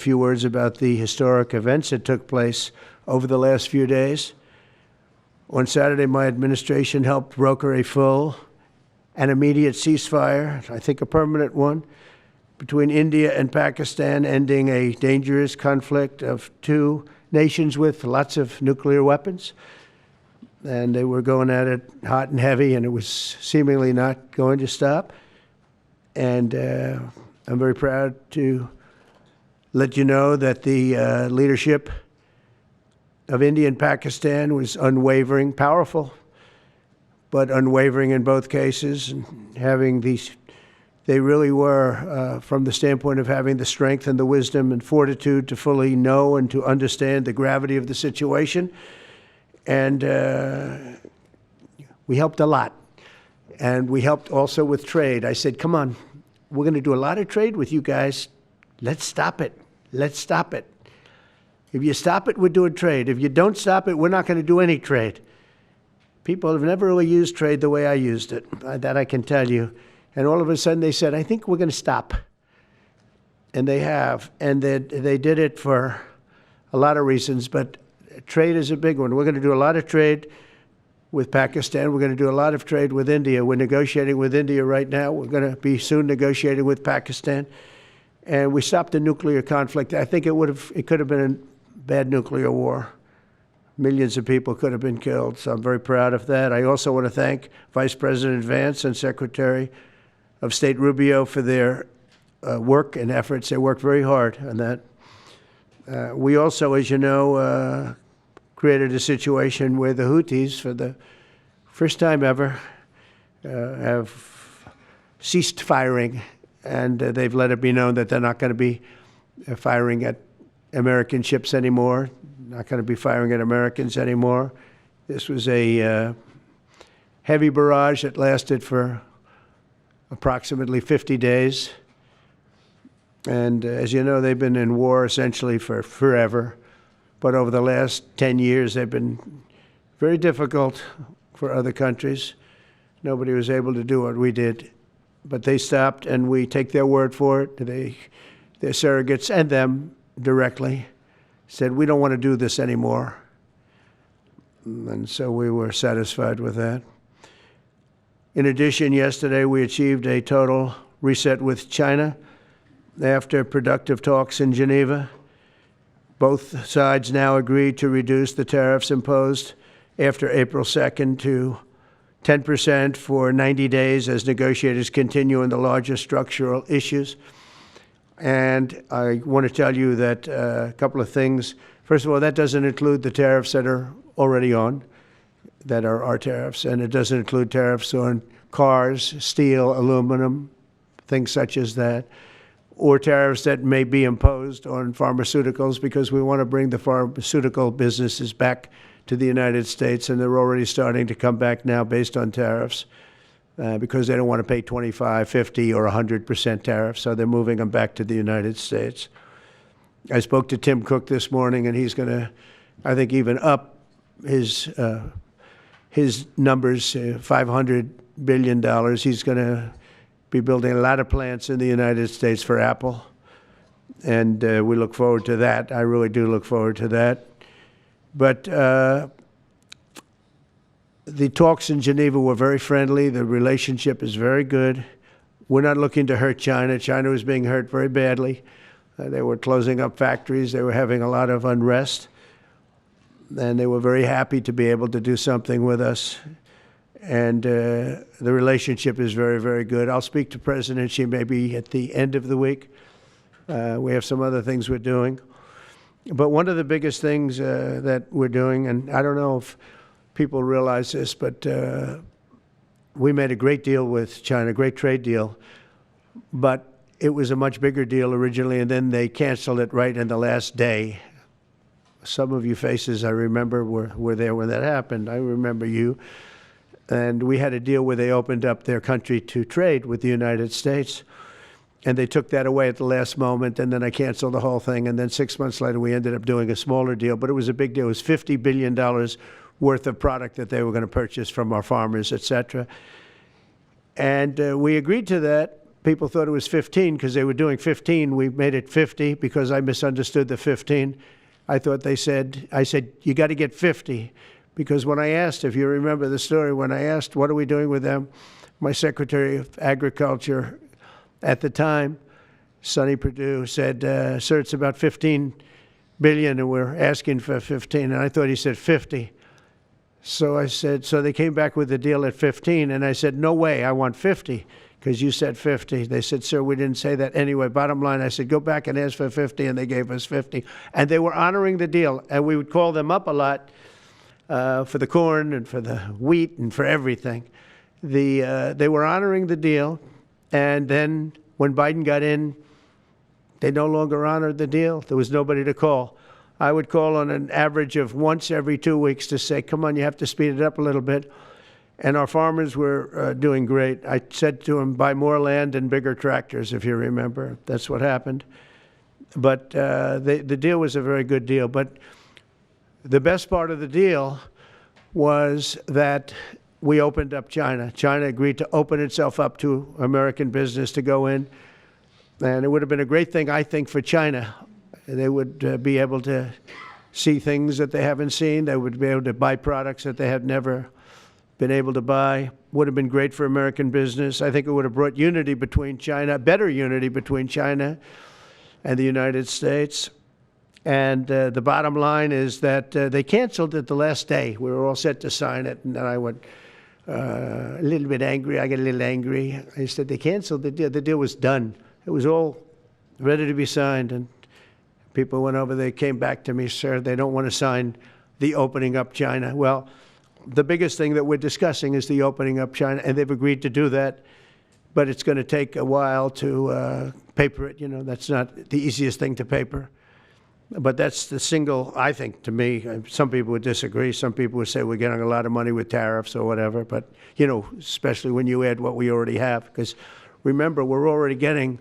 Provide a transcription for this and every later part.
few words about the historic events that took place over the last few days. On Saturday, my administration helped broker a full and immediate ceasefire, I think a permanent one, between India and Pakistan, ending a dangerous conflict of two nations with lots of nuclear weapons. And they were going at it hot and heavy, and it was seemingly not going to stop. And I'm very proud to let you know that the leadership of India and Pakistan was unwavering, powerful, but unwavering in both cases, and having these, they really were, from the standpoint of having the strength and the wisdom and fortitude to fully know and to understand the gravity of the situation. And we helped a lot. And we helped also with trade. I said, come on, we're going to do a lot of trade with you guys. Let's stop it. Let's stop it. If you stop it, we're doing trade. If you don't stop it, we're not going to do any trade. People have never really used trade the way I used it. That I can tell you. And all of a sudden they said, I think we're going to stop. And they have. And they did it for a lot of reasons, but trade is a big one. We're going to do a lot of trade with Pakistan. We're going to do a lot of trade with India. We're negotiating with India right now. We're going to be soon negotiating with Pakistan. And we stopped the nuclear conflict. I think it could have been a bad nuclear war. Millions of people could have been killed, so I'm very proud of that. I also want to thank Vice President Vance and Secretary of State Rubio for their work and efforts. They worked very hard on that. We also, as you know, created a situation where the Houthis, for the first time ever, have ceased firing, and they've let it be known that they're not going to be firing at American ships anymore, not going to be firing at Americans anymore. This was a heavy barrage that lasted for approximately 50 days. And as you know, they've been in war essentially for forever. But over the last 10 years, they've been very difficult for other countries. Nobody was able to do what we did. But they stopped, and we take their word for it. Their surrogates and them directly said, we don't want to do this anymore. And so we were satisfied with that. In addition, yesterday we achieved a total reset with China after productive talks in Geneva. Both sides now agreed to reduce the tariffs imposed after April 2nd to 10% for 90 days as negotiators continue on the larger structural issues. And I want to tell you that a couple of things. First of all, that doesn't include the tariffs that are already on, that are our tariffs, and it doesn't include tariffs on cars, steel, aluminum, things such as that, or tariffs that may be imposed on pharmaceuticals, because we want to bring the pharmaceutical businesses back to the United States, and they're already starting to come back now based on tariffs because they don't want to pay 25, 50, or 100% tariffs, so they're moving them back to the United States. I spoke to Tim Cook this morning, and he's going to, I think, even up his numbers, $500 billion. He's going to be building a lot of plants in the United States for Apple, and we look forward to that. I really do look forward to that. But the talks in Geneva were very friendly. The relationship is very good. We're not looking to hurt China. China was being hurt very badly. They were closing up factories. They were having a lot of unrest. And they were very happy to be able to do something with us. And the relationship is very, very good. I'll speak to President Xi maybe at the end of the week. We have some other things we're doing. But one of the biggest things that we're doing, and I don't know if people realize this, but we made a great deal with China, a great trade deal. But it was a much bigger deal originally, and then they canceled it right in the last day. Some of you faces I remember were there when that happened. I remember you. And we had a deal where they opened up their country to trade with the United States. And they took that away at the last moment, and then I canceled the whole thing. And then 6 months later, we ended up doing a smaller deal. But it was a big deal. It was $50 billion worth of product that they were going to purchase from our farmers, et cetera. And we agreed to that people thought it was 15 because they were doing 15. We made it 50 because I misunderstood the 15. I said, you got to get 50. Because when I asked, if you remember the story, when I asked, what are we doing with them? My Secretary of Agriculture at the time, Sonny Perdue, said, sir, it's about 15 billion and we're asking for 15. And I thought he said 50. So I said, so they came back with the deal at 15. And I said, no way, I want 50 because you said 50. They said, sir, we didn't say that. Anyway, bottom line, I said, go back and ask for 50. And they gave us 50. And they were honoring the deal. And we would call them up a lot for the corn and for the wheat and for everything. They were honoring the deal. And then when Biden got in, they no longer honored the deal. There was nobody to call. I would call on an average of once every 2 weeks to say, come on, you have to speed it up a little bit. And our farmers were doing great. I said to them, buy more land and bigger tractors, if you remember. That's what happened. But the deal was a very good deal. But the best part of the deal was that we opened up China. China agreed to open itself up to American business to go in. And it would have been a great thing, I think, for China. They would be able to see things that they haven't seen. They would be able to buy products that they have never been able to buy. Would have been great for American business. I think it would have brought unity between China, better unity between China and the United States. And the bottom line is that they canceled it the last day. We were all set to sign it, and then I went a little bit angry. I got a little angry. I said, they canceled the deal. The deal was done. It was all ready to be signed, and people went over. They came back to me, sir, they don't want to sign the opening up China. Well, the biggest thing that we're discussing is the opening up China, and they've agreed to do that, but it's going to take a while to paper it. You know, that's not the easiest thing to paper. But that's the single, I think, to me, some people would disagree. Some people would say we're getting a lot of money with tariffs or whatever. But, you know, especially when you add what we already have. Because remember, we're already getting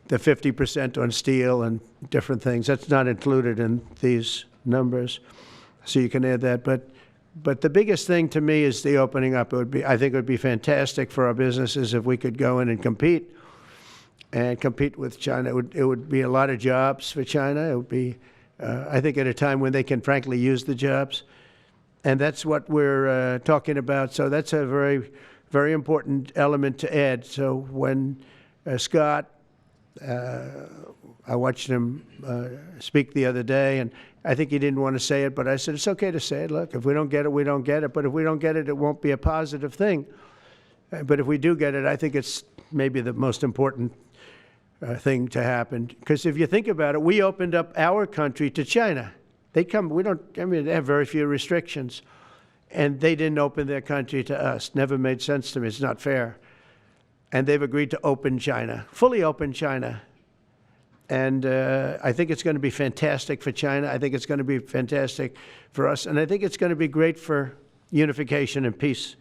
the 50% on steel and different things. That's not included in these numbers. So you can add that. But the biggest thing to me is the opening up. I think it would be fantastic for our businesses if we could go in and compete with China. It would be a lot of jobs for China. It would be, I think, at a time when they can frankly use the jobs. And that's what we're talking about. So that's a very, very important element to add. So when Scott, I watched him speak the other day, and I think he didn't want to say it, but I said, it's okay to say it. Look, if we don't get it, we don't get it. But if we don't get it, it won't be a positive thing. But if we do get it, I think it's maybe the most important thing to happen. Because if you think about it, we opened up our country to China. They have very few restrictions. And they didn't open their country to us. Never made sense to me. It's not fair. And they've agreed to open China, fully open China. And I think it's going to be fantastic for China. I think it's going to be fantastic for us. And I think it's going to be great for unification and peace.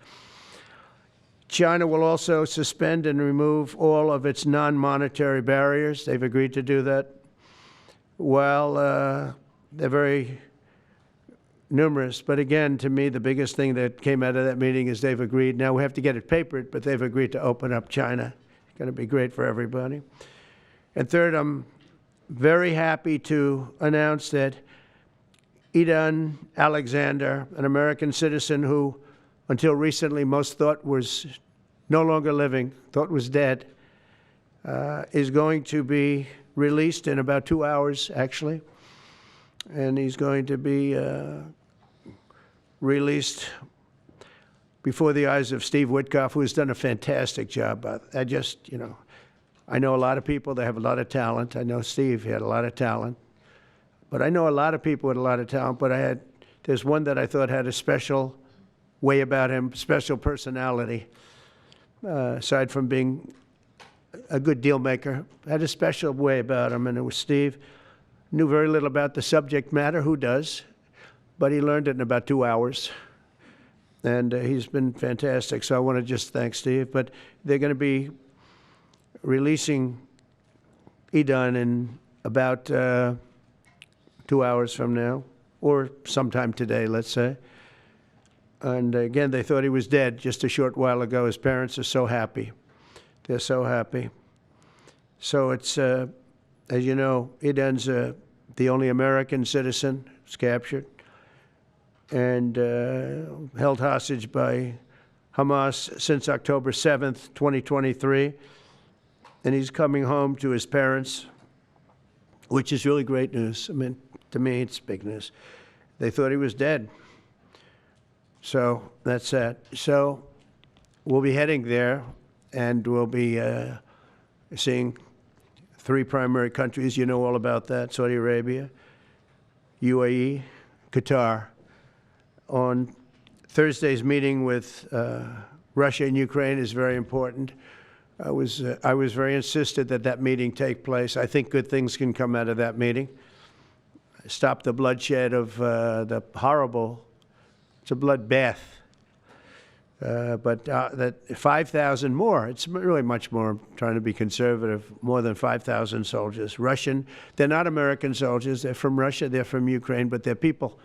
China will also suspend and remove all of its non-monetary barriers. They've agreed to do that. Well, they're very numerous. But again, to me, the biggest thing that came out of that meeting is they've agreed. Now we have to get it papered, but they've agreed to open up China. It's going to be great for everybody. And third, I'm very happy to announce that Idan Alexander, an American citizen who until recently most thought was no longer living, thought was dead, is going to be released in about 2 hours, actually. And he's going to be released before the eyes of Steve Witkoff, who has done a fantastic job. I know a lot of people that have a lot of talent. I know Steve had a lot of talent. But I know a lot of people with a lot of talent, but there's one that I thought had a special way about him, special personality, aside from being a good deal maker, had a special way about him, and it was Steve. Knew very little about the subject matter, who does, but he learned it in about 2 hours. And he's been fantastic, so I want to just thank Steve. But they're going to be releasing Idan in about 2 hours from now, or sometime today, let's say. And again, they thought he was dead just a short while ago. His parents are so happy. They're so happy. So it's, as you know, Idan's the only American citizen who's captured and held hostage by Hamas since October 7th, 2023. And he's coming home to his parents, which is really great news. I mean, to me, it's big news. They thought he was dead. So that's that. So we'll be heading there, and we'll be seeing 3 primary countries. You know all about that: Saudi Arabia, UAE, Qatar. On Thursday's meeting with Russia and Ukraine is very important. I was very insistent that that meeting take place. I think good things can come out of that meeting. Stop the bloodshed of the horrible, it's a bloodbath. But that 5,000 more, it's really much more, I'm trying to be conservative, more than 5,000 soldiers. Russian, they're not American soldiers, they're from Russia, they're from Ukraine, but they're people.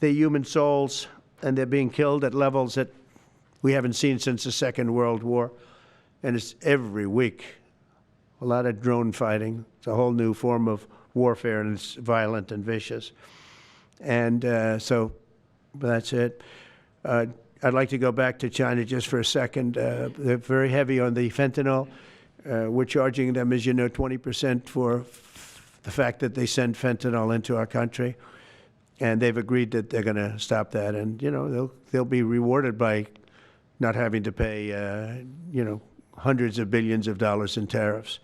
They're human souls, and they're being killed at levels that we haven't seen since the Second World War. And it's every week, a lot of drone fighting. It's a whole new form of warfare, and it's violent and vicious. And so that's it. I'd like to go back to China just for a second. They're very heavy on the fentanyl. We're charging them, as you know, 20% for the fact that they send fentanyl into our country. And they've agreed that they're going to stop that. And, you know, they'll be rewarded by not having to pay, you know, hundreds of billions of dollars in tariffs.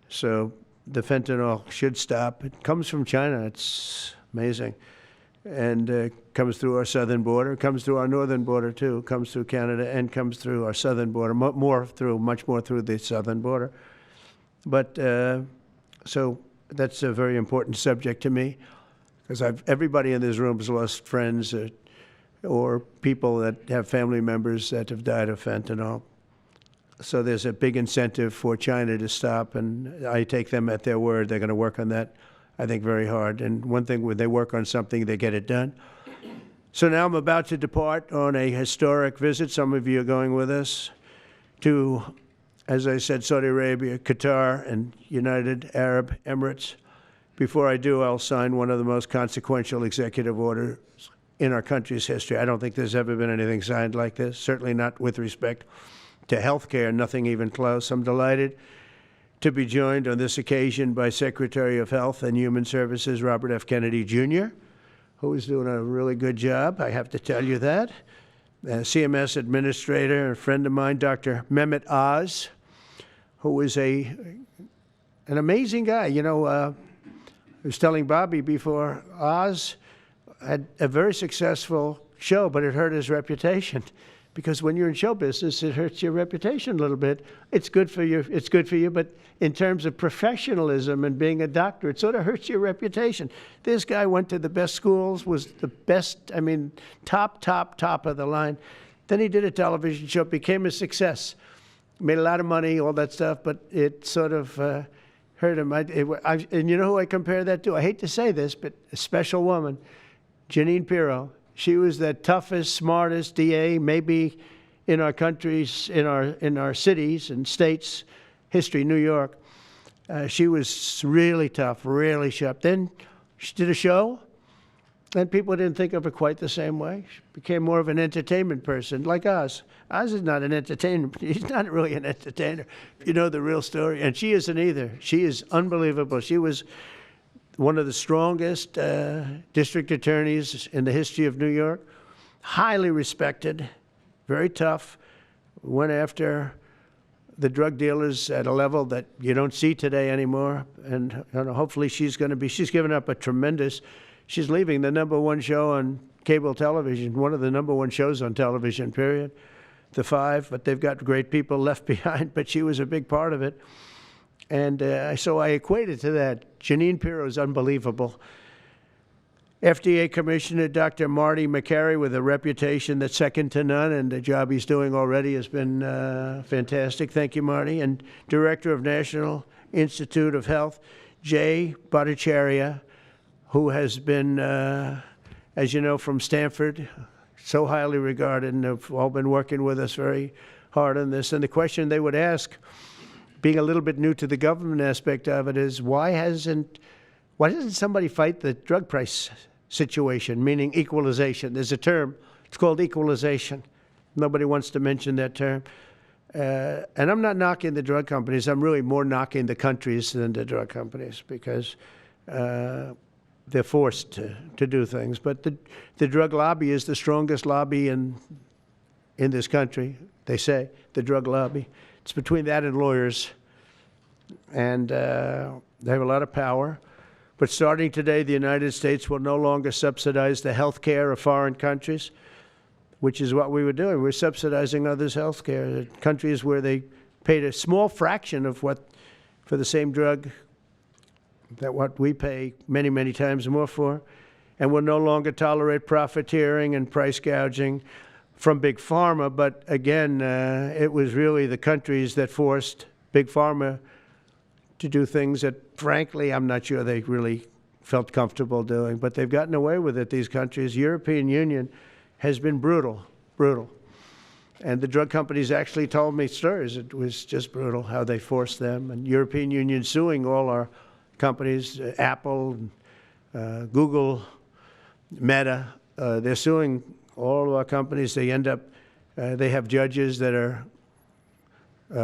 So the fentanyl should stop. It comes from China. It's amazing. And comes through our southern border, comes through our northern border too, comes through Canada, and comes through our southern border, much more through the southern border. But so that's a very important subject to me, because everybody in this room has lost friends or people that have family members that have died of fentanyl. So there's a big incentive for China to stop, and I take them at their word. They're going to work on that, I think, very hard. And one thing, when they work on something, they get it done. So now I'm about to depart on a historic visit. Some of you are going with us to, as I said, Saudi Arabia, Qatar, and United Arab Emirates. Before I do, I'll sign one of the most consequential executive orders in our country's history. I don't think there's ever been anything signed like this, certainly not with respect to health care, nothing even close. I'm delighted to be joined on this occasion by Secretary of Health and Human Services, Robert F. Kennedy Jr., who is doing a really good job, I have to tell you that. CMS Administrator, a friend of mine, Dr. Mehmet Oz, who is an amazing guy. You know, I was telling Bobby before, Oz had a very successful show, but it hurt his reputation. Because when you're in show business, it hurts your reputation a little bit. It's good for you, but in terms of professionalism and being a doctor, it sort of hurts your reputation. This guy went to the best schools, was the best, I mean, top of the line. Then he did a television show, became a success, made a lot of money, all that stuff, but it sort of hurt him. And you know who I compare that to? I hate to say this, but a special woman, Jeanine Pirro. She was the toughest, smartest DA, maybe in our countries, in our cities and states history, New York. She was really tough, really sharp. Then she did a show, and people didn't think of her quite the same way. She became more of an entertainment person, like Oz. Oz is not an entertainer. He's not really an entertainer, if you know the real story. And she isn't either. She is unbelievable. She was one of the strongest district attorneys in the history of New York, highly respected, very tough, went after the drug dealers at a level that you don't see today anymore. And hopefully she's given up she's leaving the #1 show on cable television, one of the #1 shows on television, period, The Five, but they've got great people left behind, but she was a big part of it. And so I equated to that. Jeanine Pirro is unbelievable. FDA Commissioner Dr. Marty McCary, with a reputation that's second to none, and the job he's doing already has been fantastic. Thank you, Marty. And Director of National Institute of Health, Jay Bhattacharya, who has been, as you know, from Stanford, so highly regarded, and have all been working with us very hard on this. And the question they would ask being a little bit new to the government aspect of it, is why doesn't somebody fight the drug price situation, meaning equalization? There's a term, it's called equalization. Nobody wants to mention that term. And I'm not knocking the drug companies. I'm really more knocking the countries than the drug companies, because they're forced to do things. But the drug lobby is the strongest lobby in this country, they say, the drug lobby. It's between that and lawyers. And they have a lot of power. But starting today, the United States will no longer subsidize the health care of foreign countries, which is what we were doing. We're subsidizing others' health care. Countries where they paid a small fraction of what, for the same drug, that what we pay many, many times more for. And we'll no longer tolerate profiteering and price gouging from Big Pharma. But again, it was really the countries that forced Big Pharma to do things that, frankly, I'm not sure they really felt comfortable doing. But they've gotten away with it, these countries. European Union has been brutal. And the drug companies actually told me stories. It was just brutal how they forced them. And European Union suing all our companies, Apple, Google, Meta. They're suing all of our companies. They end up, they have judges that are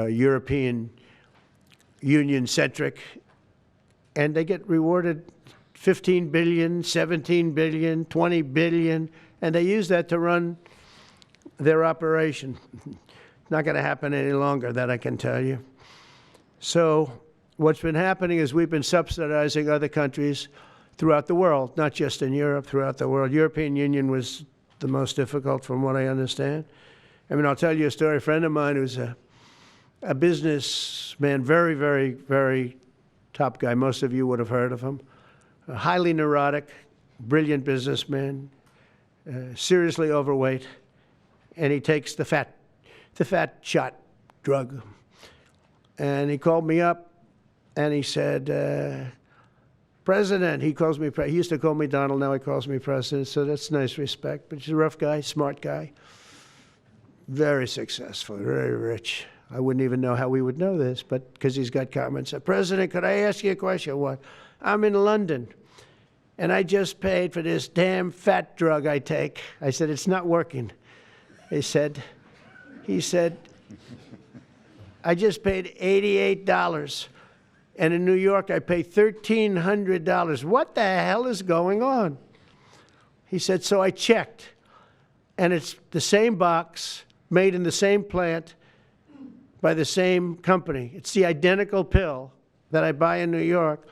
European Union-centric, and they get rewarded $15 billion, $17 billion, $20 billion, and they use that to run their operation. Not going to happen any longer, that I can tell you. So what's been happening is we've been subsidizing other countries throughout the world, not just in Europe, throughout the world. European Union was the most difficult, from what I understand. I mean, I'll tell you a story. A friend of mine who's a businessman, very, very, very top guy. Most of you would have heard of him. A highly neurotic, brilliant businessman, seriously overweight, and he takes the fat shot drug. And he called me up, and he said, President, he calls me, he used to call me Donald, now he calls me President, so that's nice respect. But he's a rough guy, smart guy, very successful, very rich. I wouldn't even know how we would know this, but because he's got comments. President, could I ask you a question? What? I'm in London, and I just paid for this damn fat drug I take. I said, it's not working. He said, I just paid $88. And in New York, I pay $1,300. What the hell is going on? He said, so I checked, and it's the same box, made in the same plant, by the same company. It's the identical pill that I buy in New York.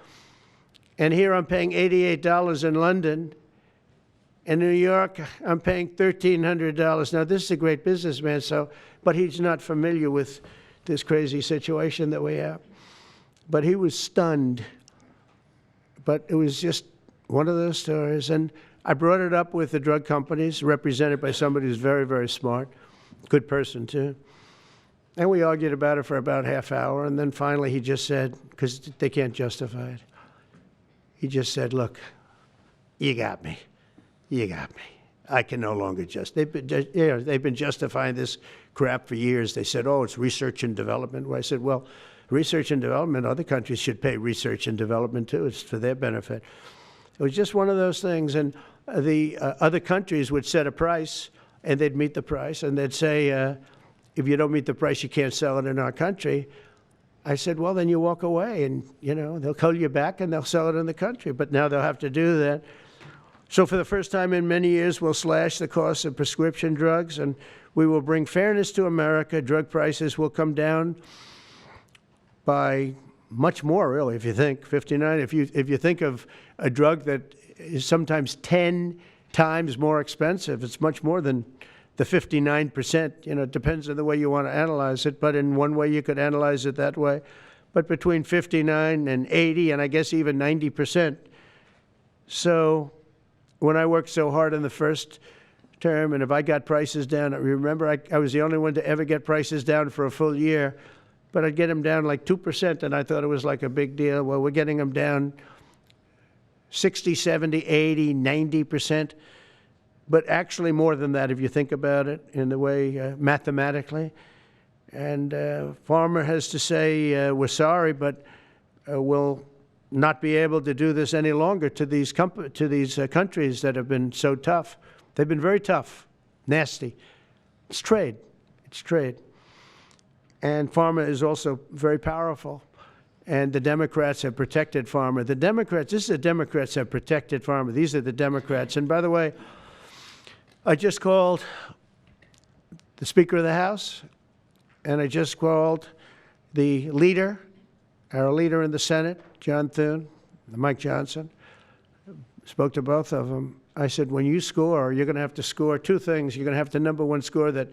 And here I'm paying $88 in London. In New York, I'm paying $1,300. Now, this is a great businessman, but he's not familiar with this crazy situation that we have. But he was stunned. But it was just one of those stories. And I brought it up with the drug companies, represented by somebody who's very, very smart, good person too. And we argued about it for about half hour. And then finally he just said, because they can't justify it, he just said, look, you got me. You got me. I can no longer they've been justifying this crap for years. They said, oh, it's research and development. Well, I said, well, research and development, other countries should pay research and development too. It's for their benefit. It was just one of those things. And the other countries would set a price, and they'd meet the price, and they'd say, if you don't meet the price, you can't sell it in our country. I said, well, then you walk away, and they'll call you back, and they'll sell it in the country. But now they'll have to do that. So for the first time in many years, we'll slash the cost of prescription drugs, and we will bring fairness to America. Drug prices will come down by much more, really, if you think 59. If you think of a drug that is sometimes 10 times more expensive, it's much more than the 59%. It depends on the way you want to analyze it, but in one way you could analyze it that way. But between 59 and 80, and I guess even 90%. So when I worked so hard in the first term, and if I got prices down, remember I was the only one to ever get prices down for a full year, but I'd get them down like 2%, and I thought it was like a big deal. Well, we're getting them down 60, 70, 80, 90%, but actually more than that if you think about it in the way mathematically. And Farmer has to say, we're sorry, but we'll not be able to do this any longer to these countries that have been so tough. They've been very tough, nasty. It's trade. It's trade. And Farmer is also very powerful. And the Democrats have protected Farmer. The Democrats, this is the Democrats have protected Farmer. These are the Democrats. And by the way, I just called the Speaker of the House, and I just called the leader, our leader in the Senate, John Thune, Mike Johnson. Spoke to both of them. I said, when you score, you're going to have to score two things. You're going to have to, number one, score that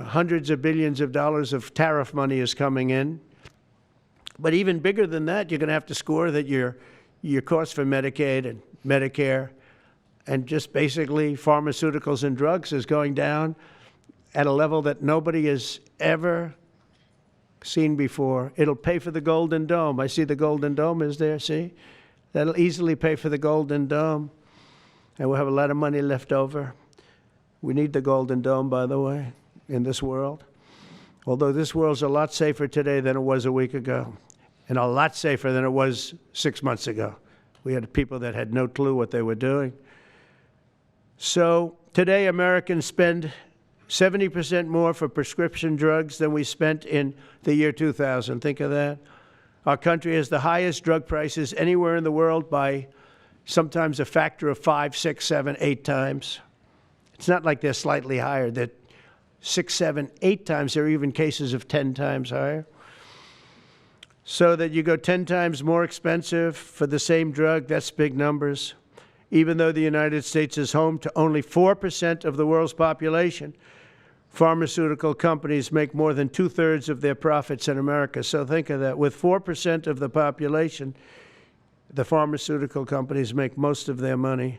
hundreds of billions of dollars of tariff money is coming in. But even bigger than that, you're going to have to score that your cost for Medicaid and Medicare and just basically pharmaceuticals and drugs is going down at a level that nobody has ever seen before. It'll pay for the Golden Dome. I see the Golden Dome is there, see? That'll easily pay for the Golden Dome. And we'll have a lot of money left over. We need the Golden Dome, by the way, in this world. Although this world's a lot safer today than it was a week ago, and a lot safer than it was 6 months ago. We had people that had no clue what they were doing. So today Americans spend 70% more for prescription drugs than we spent in the year 2000. Think of that. Our country has the highest drug prices anywhere in the world by sometimes a factor of 5, 6, 7, 8 times. It's not like they're slightly higher. They're 6, 7, 8 times. There are even cases of 10 times higher. So that you go 10 times more expensive for the same drug, that's big numbers. Even though the United States is home to only 4% of the world's population, pharmaceutical companies make more than 2/3 of their profits in America. So think of that. With 4% of the population, the pharmaceutical companies make most of their money,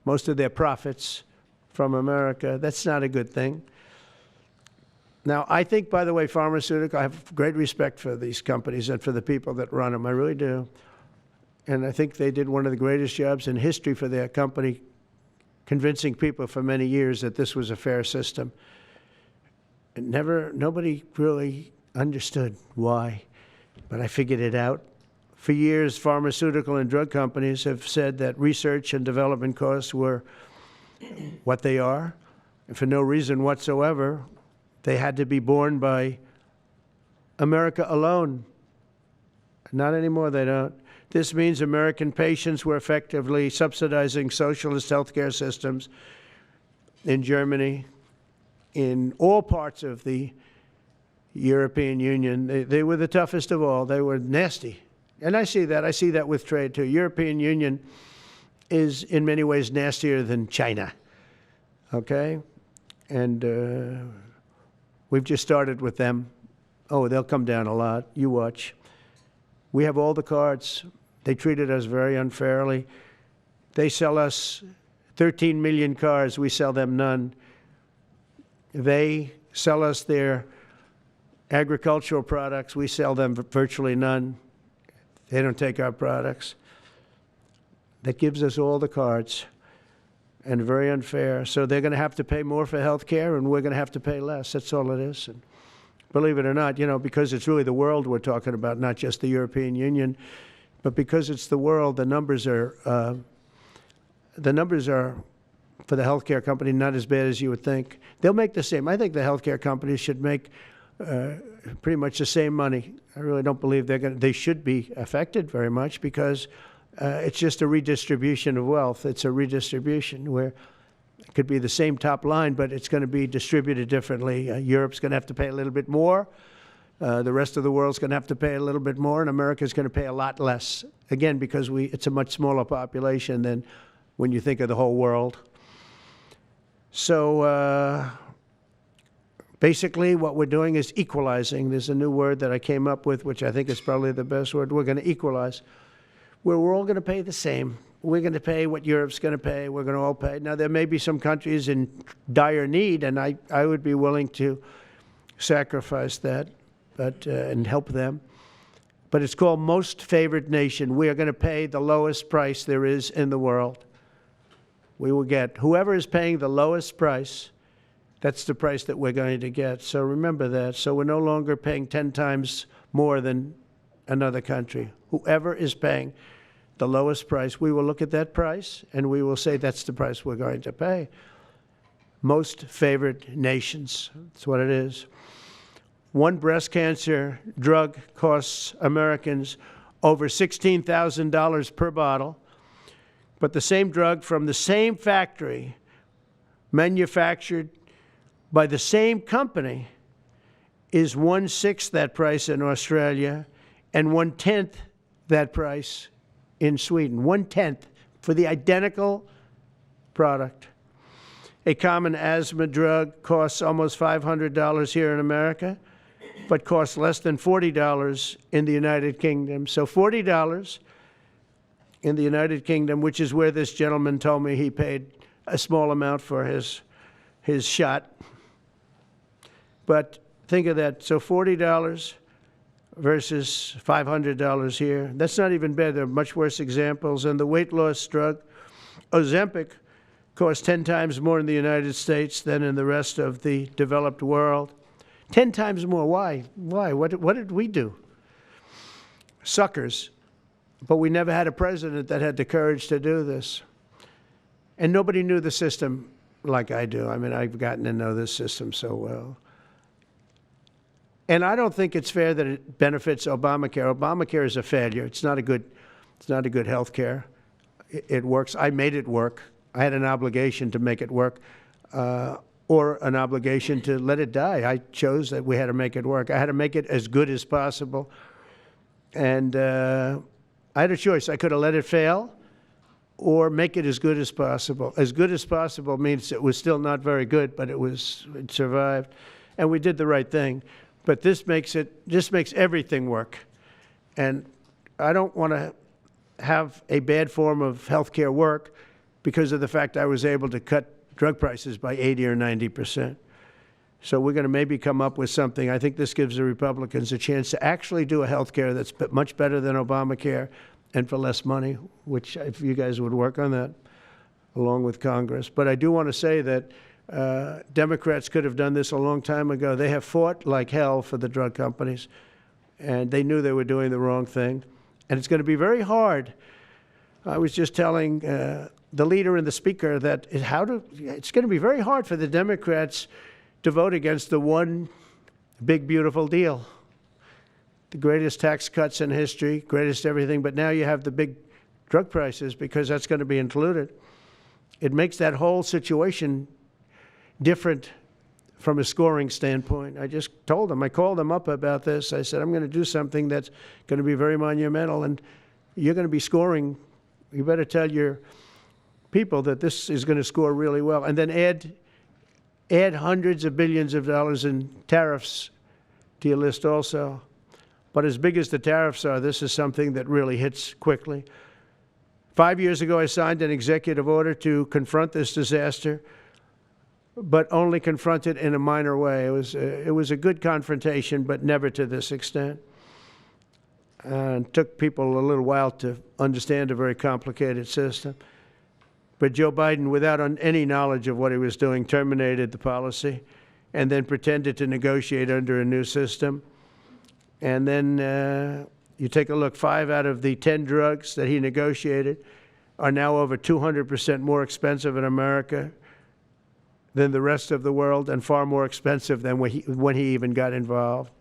most of their profits from America. That's not a good thing. Now, I think, by the way, I have great respect for these companies and for the people that run them. I really do. And I think they did one of the greatest jobs in history for their company, convincing people for many years that this was a fair system. And nobody really understood why, but I figured it out. For years, pharmaceutical and drug companies have said that research and development costs were what they are, and for no reason whatsoever. They had to be borne by America alone. Not anymore, they don't. This means American patients were effectively subsidizing socialist healthcare systems in Germany, in all parts of the European Union. They were the toughest of all. They were nasty. And I see that. I see that with trade, too. European Union is in many ways nastier than China, okay? And we've just started with them. Oh, they'll come down a lot. You watch. We have all the cards. They treated us very unfairly. They sell us 13 million cars. We sell them none. They sell us their agricultural products. We sell them virtually none. They don't take our products. That gives us all the cards, and very unfair. So they're going to have to pay more for health care, and we're going to have to pay less. That's all it is. And believe it or not, because it's really the world we're talking about, not just the European Union, but because it's the world, the numbers are for the healthcare company not as bad as you would think. They'll make the same. I think the healthcare companies should make pretty much the same money. I really don't believe they should be affected very much, because it's just a redistribution of wealth. It's a redistribution where it could be the same top line, but it's going to be distributed differently. Europe's going to have to pay a little bit more. The rest of the world's going to have to pay a little bit more, and America's going to pay a lot less. Again, because it's a much smaller population than when you think of the whole world. So basically what we're doing is equalizing. There's a new word that I came up with, which I think is probably the best word. We're going to equalize, where we're all going to pay the same. We're going to pay what Europe's going to pay. We're going to all pay. Now, there may be some countries in dire need, and I would be willing to sacrifice that and help them. But it's called most favored nation. We are going to pay the lowest price there is in the world. We will get whoever is paying the lowest price That's the price that we're going to get. So remember that. So we're no longer paying 10 times more than another country. Whoever is paying the lowest price, we will look at that price and we will say that's the price we're going to pay. Most favored nations, that's what it is. One breast cancer drug costs Americans over $16,000 per bottle, but the same drug from the same factory, manufactured by the same company, is 1/6 that price in Australia and 1/10 that price in Sweden. 1/10 for the identical product. A common asthma drug costs almost $500 here in America, but costs less than $40 in the United Kingdom. So $40 in the United Kingdom, which is where this gentleman told me he paid a small amount for his shot. But think of that. So $40 versus $500 here. That's not even bad. There are much worse examples. And the weight loss drug, Ozempic, costs 10 times more in the United States than in the rest of the developed world. 10 times more. Why? Why? What did we do? Suckers. But we never had a president that had the courage to do this. And nobody knew the system like I do. I mean, I've gotten to know this system so well. And I don't think it's fair that it benefits Obamacare. Obamacare is a failure. It's not a good health care. It works. I made it work. I had an obligation to make it work, or an obligation to let it die. I chose that we had to make it work. I had to make it as good as possible. And I had a choice. I could have let it fail or make it as good as possible. As good as possible means it was still not very good, but it survived. And we did the right thing. But this makes everything work. And I don't want to have a bad form of health care work because of the fact I was able to cut drug prices by 80 or 90%. So we're going to maybe come up with something. I think this gives the Republicans a chance to actually do a health care that's much better than Obamacare and for less money, which if you guys would work on that along with Congress. But I do want to say that Democrats could have done this a long time ago. They have fought like hell for the drug companies, and they knew they were doing the wrong thing. And it's going to be very hard. I was just telling the leader and the speaker that it's going to be very hard for the Democrats to vote against the one big, beautiful deal. The greatest tax cuts in history, greatest everything, but now you have the big drug prices because that's going to be included. It makes that whole situation different from a scoring standpoint. I just told them, I called them up about this. I said, I'm going to do something that's going to be very monumental, and you're going to be scoring. You better tell your people that this is going to score really well. And then add hundreds of billions of dollars in tariffs to your list also. But as big as the tariffs are, this is something that really hits quickly. 5 years ago, I signed an executive order to confront this disaster, but only confront it in a minor way. It was a good confrontation, but never to this extent. And it took people a little while to understand a very complicated system. But Joe Biden, without any knowledge of what he was doing, terminated the policy and then pretended to negotiate under a new system. And then you take a look, 5 out of the 10 drugs that he negotiated are now over 200% more expensive in America than the rest of the world, and far more expensive than when he even got involved.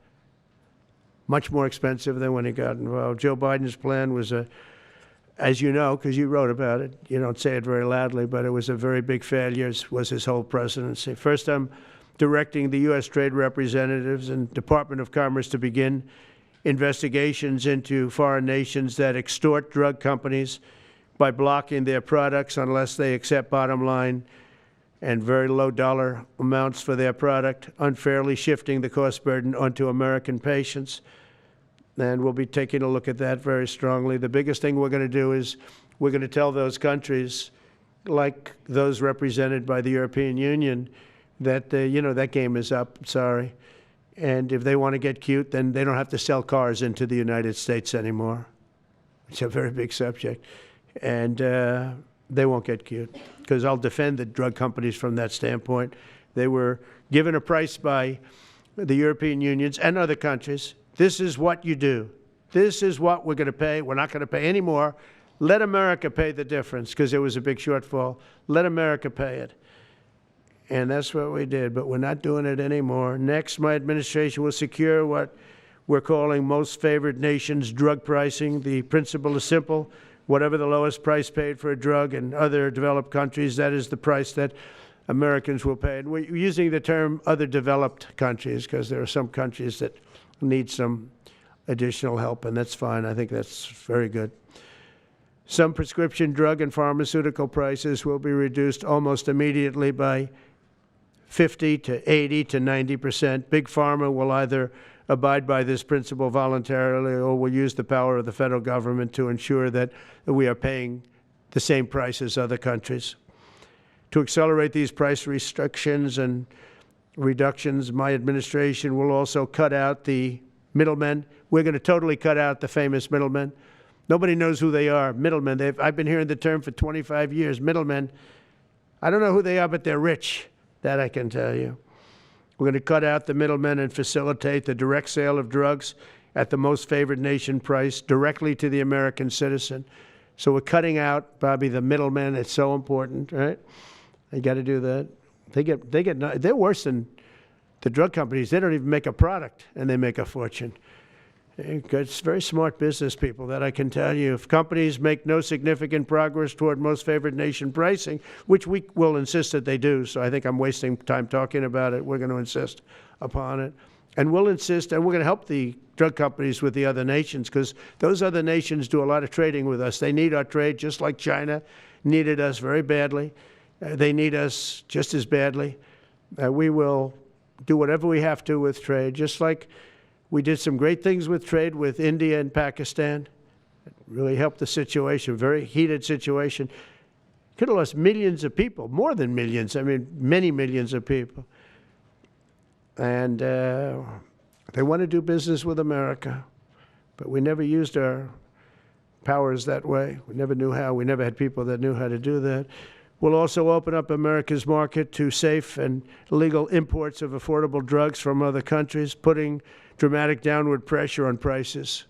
Much more expensive than when he got involved. Joe Biden's plan was as you know, because you wrote about it, you don't say it very loudly, but it was a very big failure, was his whole presidency. First, I'm directing the U.S. Trade Representatives and Department of Commerce to begin investigations into foreign nations that extort drug companies by blocking their products unless they accept bottom line and very low dollar amounts for their product, unfairly shifting the cost burden onto American patients. And we'll be taking a look at that very strongly. The biggest thing we're going to do is we're going to tell those countries, like those represented by the European Union, that, that game is up, sorry. And if they want to get cute, then they don't have to sell cars into the United States anymore. It's a very big subject. And they won't get cute, because I'll defend the drug companies from that standpoint. They were given a price by the European unions and other countries. This is what you do. This is what we're going to pay. We're not going to pay any more. Let America pay the difference because there was a big shortfall. Let America pay it. And that's what we did, but we're not doing it anymore. Next, my administration will secure what we're calling most favored nations drug pricing. The principle is simple. Whatever the lowest price paid for a drug in other developed countries, that is the price that Americans will pay. And we're using the term other developed countries because there are some countries that need some additional help, and that's fine. I think that's very good. Some prescription drug and pharmaceutical prices will be reduced almost immediately by 50 to 80 to 90%. Big Pharma will either abide by this principle voluntarily or will use the power of the federal government to ensure that we are paying the same price as other countries. To accelerate these price restrictions and reductions, my administration will also cut out the middlemen. We're going to totally cut out the famous middlemen. Nobody knows who they are, middlemen. I've been hearing the term for 25 years, middlemen. I don't know who they are, but they're rich. That I can tell you. We're going to cut out the middlemen and facilitate the direct sale of drugs at the most favored nation price directly to the American citizen. So we're cutting out, Bobby, the middlemen. It's so important, right? You got to do that. They're worse than the drug companies. They don't even make a product, and they make a fortune. It's very smart business people, that I can tell you. If companies make no significant progress toward most favored nation pricing, which we will insist that they do, so I think I'm wasting time talking about it. We're going to insist upon it. And we'll insist, and we're going to help the drug companies with the other nations because those other nations do a lot of trading with us. They need our trade just like China needed us very badly. They need us just as badly. We will do whatever we have to with trade, just like we did some great things with trade with India and Pakistan. It really helped the situation, very heated situation. Could have lost millions of people, more than millions, I mean, many millions of people. And they want to do business with America, but we never used our powers that way. We never knew how. We never had people that knew how to do that. We'll also open up America's market to safe and legal imports of affordable drugs from other countries, putting dramatic downward pressure on prices.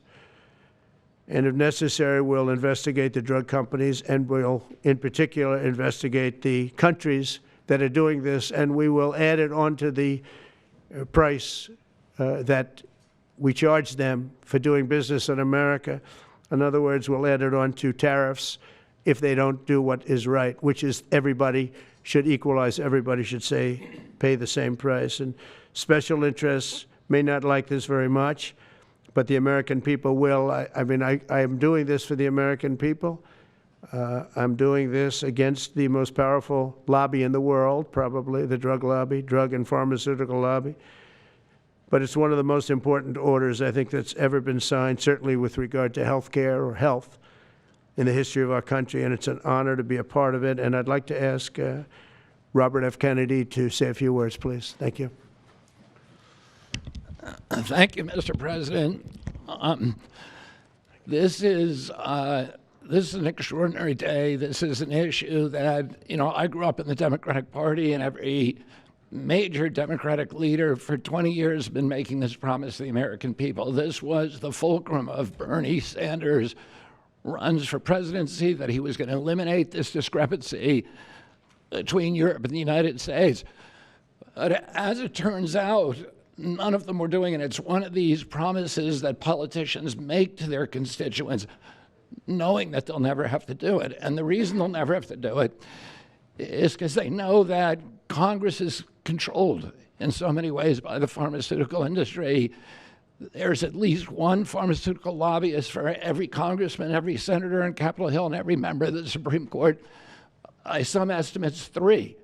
And if necessary, we'll investigate the drug companies and we'll, in particular, investigate the countries that are doing this, and we will add it onto the price that we charge them for doing business in America. In other words, we'll add it onto tariffs if they don't do what is right, which is everybody should equalize, everybody should pay the same price. And special interests may not like this very much, but the American people will. I am doing this for the American people. I'm doing this against the most powerful lobby in the world, probably the drug lobby, drug and pharmaceutical lobby. But it's one of the most important orders, I think, that's ever been signed, certainly with regard to health care or health in the history of our country, and it's an honor to be a part of it. And I'd like to ask Robert F. Kennedy to say a few words, please. Thank you. Thank you, Mr. President. This is an extraordinary day. This is an issue that, I grew up in the Democratic Party, and every major Democratic leader for 20 years has been making this promise to the American people. This was the fulcrum of Bernie Sanders' runs for presidency, that he was going to eliminate this discrepancy between Europe and the United States. But as it turns out, none of them were doing it. It's one of these promises that politicians make to their constituents, knowing that they'll never have to do it. And the reason they'll never have to do it is because they know that Congress is controlled in so many ways by the pharmaceutical industry. There's at least one pharmaceutical lobbyist for every congressman, every senator on Capitol Hill, and every member of the Supreme Court. By some estimates, 3.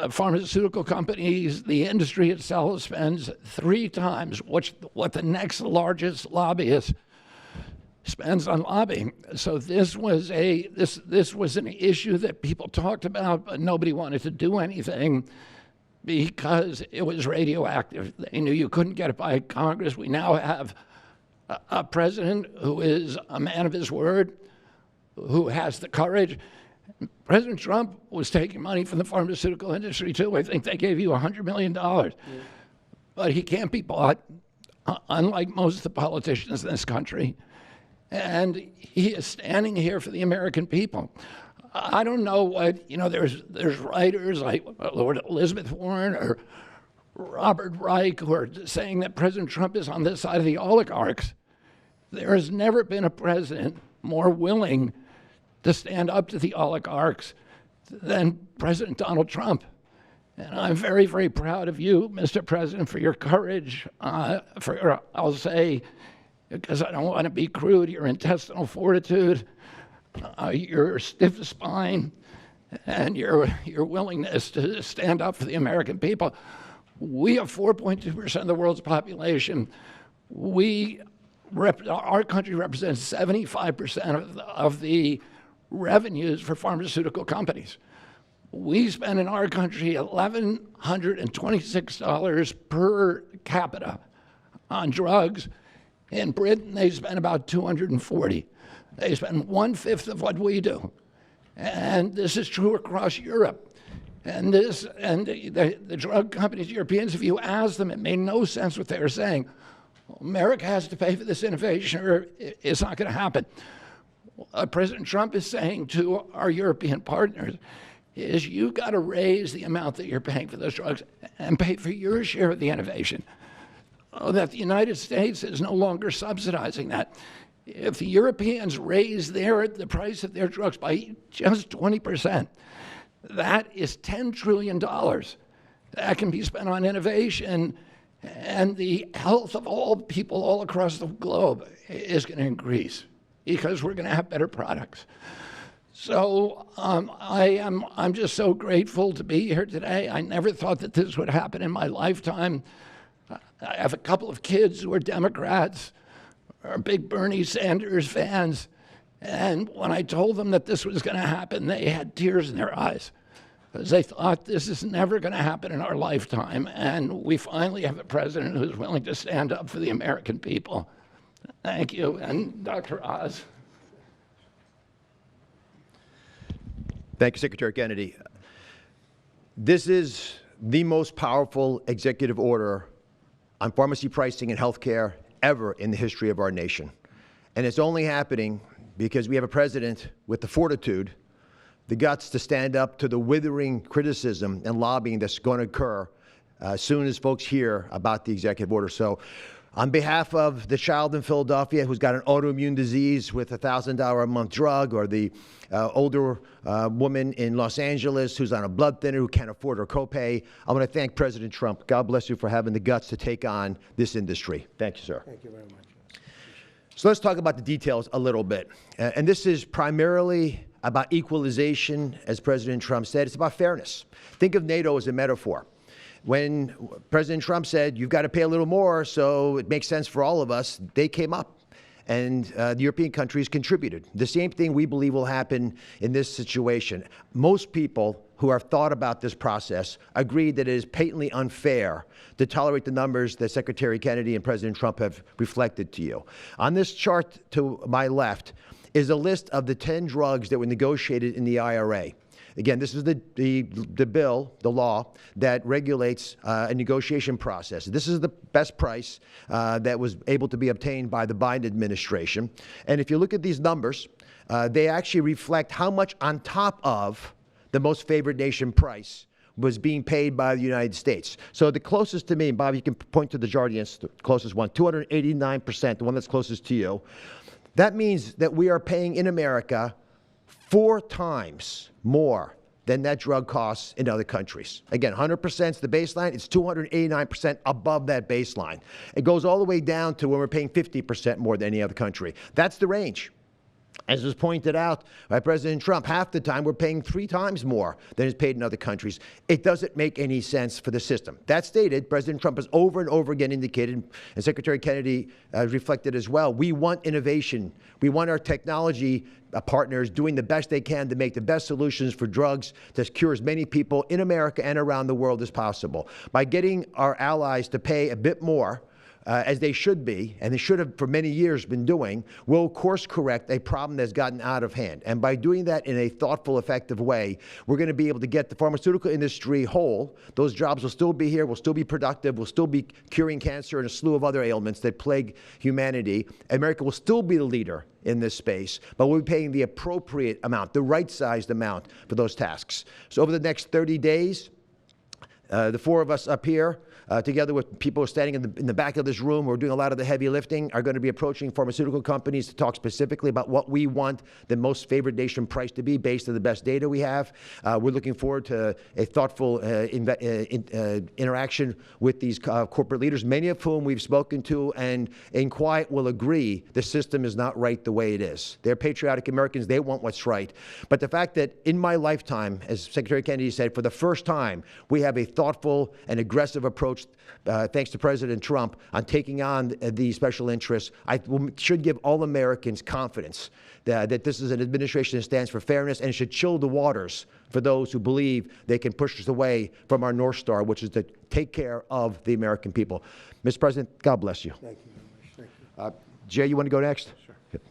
Pharmaceutical companies, the industry itself spends 3 times what the next largest lobbyist spends on lobbying. So this was an issue that people talked about, but nobody wanted to do anything because it was radioactive. They knew you couldn't get it by Congress. We now have a president who is a man of his word, who has the courage President Trump was taking money from the pharmaceutical industry too. I think they gave you $100 million. But he can't be bought, unlike most of the politicians in this country. And he is standing here for the American people. I don't know what, there's writers like Lord Elizabeth Warren or Robert Reich who are saying that President Trump is on this side of the oligarchs. There has never been a president more willing to stand up to the oligarchs than President Donald Trump. And I'm very, very proud of you, Mr. President, for your courage, I'll say, because I don't want to be crude, your intestinal fortitude, your stiff spine, and your willingness to stand up for the American people. We have 4.2% of the world's population. Our country represents 75% of the revenues for pharmaceutical companies. We spend in our country $1,126 per capita on drugs. In Britain, they spend about $240. They spend 1/5 of what we do. And this is true across Europe. And the drug companies, Europeans, if you ask them, it made no sense what they were saying. America has to pay for this innovation or it's not going to happen. What President Trump is saying to our European partners is you've got to raise the amount that you're paying for those drugs and pay for your share of the innovation. That the United States is no longer subsidizing that. If the Europeans raise the price of their drugs by just 20%, that is $10 trillion that can be spent on innovation, and the health of all people all across the globe is going to increase because we're going to have better products. So I'm just so grateful to be here today. I never thought that this would happen in my lifetime. I have a couple of kids who are Democrats, are big Bernie Sanders fans, and when I told them that this was going to happen, they had tears in their eyes because they thought this is never going to happen in our lifetime, and we finally have a president who's willing to stand up for the American people. Thank you, and Dr. Oz. Thank you, Secretary Kennedy. This is the most powerful executive order on pharmacy pricing and healthcare ever in the history of our nation. And it's only happening because we have a president with the fortitude, the guts to stand up to the withering criticism and lobbying that's going to occur as soon as folks hear about the executive order. So on behalf of the child in Philadelphia who's got an autoimmune disease with a $1,000 a month drug, or the older woman in Los Angeles who's on a blood thinner who can't afford her copay, I want to thank President Trump. God bless you for having the guts to take on this industry. Thank you, sir. Thank you very much. So let's talk about the details a little bit. And this is primarily about equalization, as President Trump said. It's about fairness. Think of NATO as a metaphor. When President Trump said, you've got to pay a little more so it makes sense for all of us, they came up, and the European countries contributed. The same thing we believe will happen in this situation. Most people who have thought about this process agree that it is patently unfair to tolerate the numbers that Secretary Kennedy and President Trump have reflected to you. On this chart to my left is a list of the 10 drugs that were negotiated in the IRA. Again, this is the bill, the law, that regulates a negotiation process. This is the best price that was able to be obtained by the Biden administration. And if you look at these numbers, they actually reflect how much on top of the most favored nation price was being paid by the United States. So the closest to me, and Bob, you can point to the Jardiance, the closest one, 289%, the one that's closest to you. That means that we are paying in America 4 times more than that drug costs in other countries. Again, 100% is the baseline. It's 289% above that baseline. It goes all the way down to when we're paying 50% more than any other country. That's the range. As was pointed out by President Trump, half the time we're paying 3 times more than is paid in other countries. It doesn't make any sense for the system. That stated, President Trump has over and over again indicated, and Secretary Kennedy reflected as well, we want innovation. We want our technology partners doing the best they can to make the best solutions for drugs to cure as many people in America and around the world as possible. By getting our allies to pay a bit more, as they should be, and they should have for many years been doing, will course correct a problem that's gotten out of hand. And by doing that in a thoughtful, effective way, we're going to be able to get the pharmaceutical industry whole. Those jobs will still be here, will still be productive, will still be curing cancer and a slew of other ailments that plague humanity. America will still be the leader in this space, but we'll be paying the appropriate amount, the right-sized amount for those tasks. So over the next 30 days, the four of us up here, together with people standing in the back of this room who are doing a lot of the heavy lifting, are going to be approaching pharmaceutical companies to talk specifically about what we want the most favored nation price to be based on the best data we have. We're looking forward to a thoughtful interaction with these corporate leaders, many of whom we've spoken to and in quiet will agree the system is not right the way it is. They're patriotic Americans. They want what's right. But the fact that in my lifetime, as Secretary Kennedy said, for the first time, we have a thoughtful and aggressive approach, thanks to President Trump, on taking on the special interests, should give all Americans confidence that this is an administration that stands for fairness and should chill the waters for those who believe they can push us away from our North Star, which is to take care of the American people. Mr. President, God bless you. Thank you very much. Thank you. Jay, you want to go next? Sure. Yep.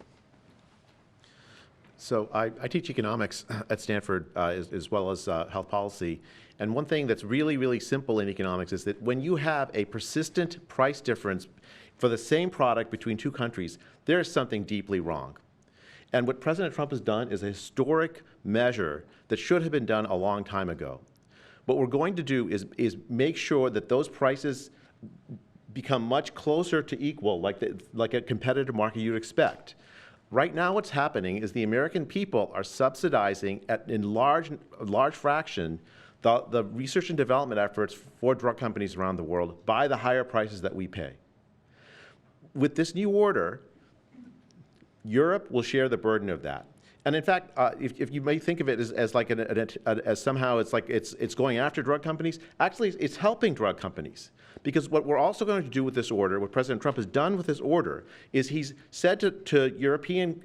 So I teach economics at Stanford as well as health policy. And one thing that's really, really simple in economics is that when you have a persistent price difference for the same product between two countries, there is something deeply wrong. And what President Trump has done is a historic measure that should have been done a long time ago. What we're going to do is make sure that those prices become much closer to equal, like a competitive market you'd expect. Right now what's happening is the American people are subsidizing in large fraction the research and development efforts for drug companies around the world by the higher prices that we pay. With this new order, Europe will share the burden of that. And in fact, if you may think of it as like as somehow it's like it's going after drug companies, actually it's helping drug companies. Because what we're also going to do with this order, what President Trump has done with this order, is he's said to European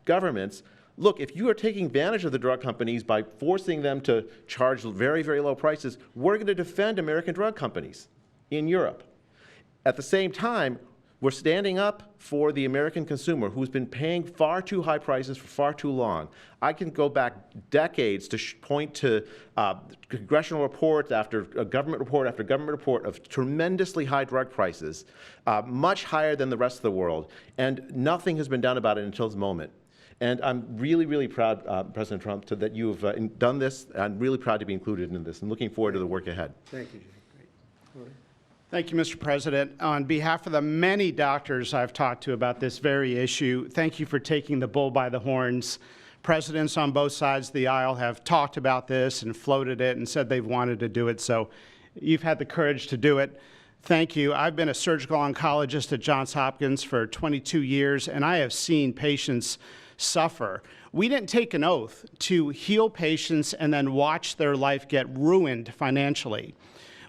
governments, look, if you are taking advantage of the drug companies by forcing them to charge very, very low prices, we're going to defend American drug companies in Europe. At the same time, we're standing up for the American consumer who's been paying far too high prices for far too long. I can go back decades to point to congressional reports after government report after government report of tremendously high drug prices, much higher than the rest of the world, and nothing has been done about it until this moment. And I'm really, really proud, President Trump, that you've done this. I'm really proud to be included in this and looking forward to the work ahead. Thank you, Jay. Great. All right. Thank you, Mr. President. On behalf of the many doctors I've talked to about this very issue, thank you for taking the bull by the horns. Presidents on both sides of the aisle have talked about this and floated it and said they've wanted to do it, so you've had the courage to do it. Thank you. I've been a surgical oncologist at Johns Hopkins for 22 years, and I have seen patients suffer. We didn't take an oath to heal patients and then watch their life get ruined financially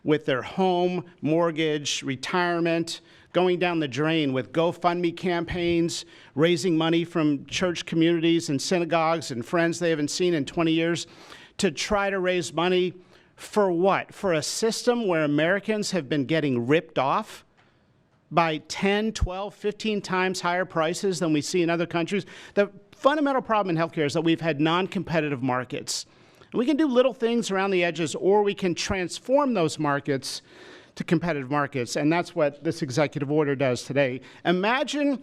with their home, mortgage, retirement, going down the drain with GoFundMe campaigns, raising money from church communities and synagogues and friends they haven't seen in 20 years to try to raise money for what? For a system where Americans have been getting ripped off by 10, 12, 15 times higher prices than we see in other countries. The fundamental problem in healthcare is that we've had non-competitive markets. And we can do little things around the edges, or we can transform those markets to competitive markets, and that's what this executive order does today. Imagine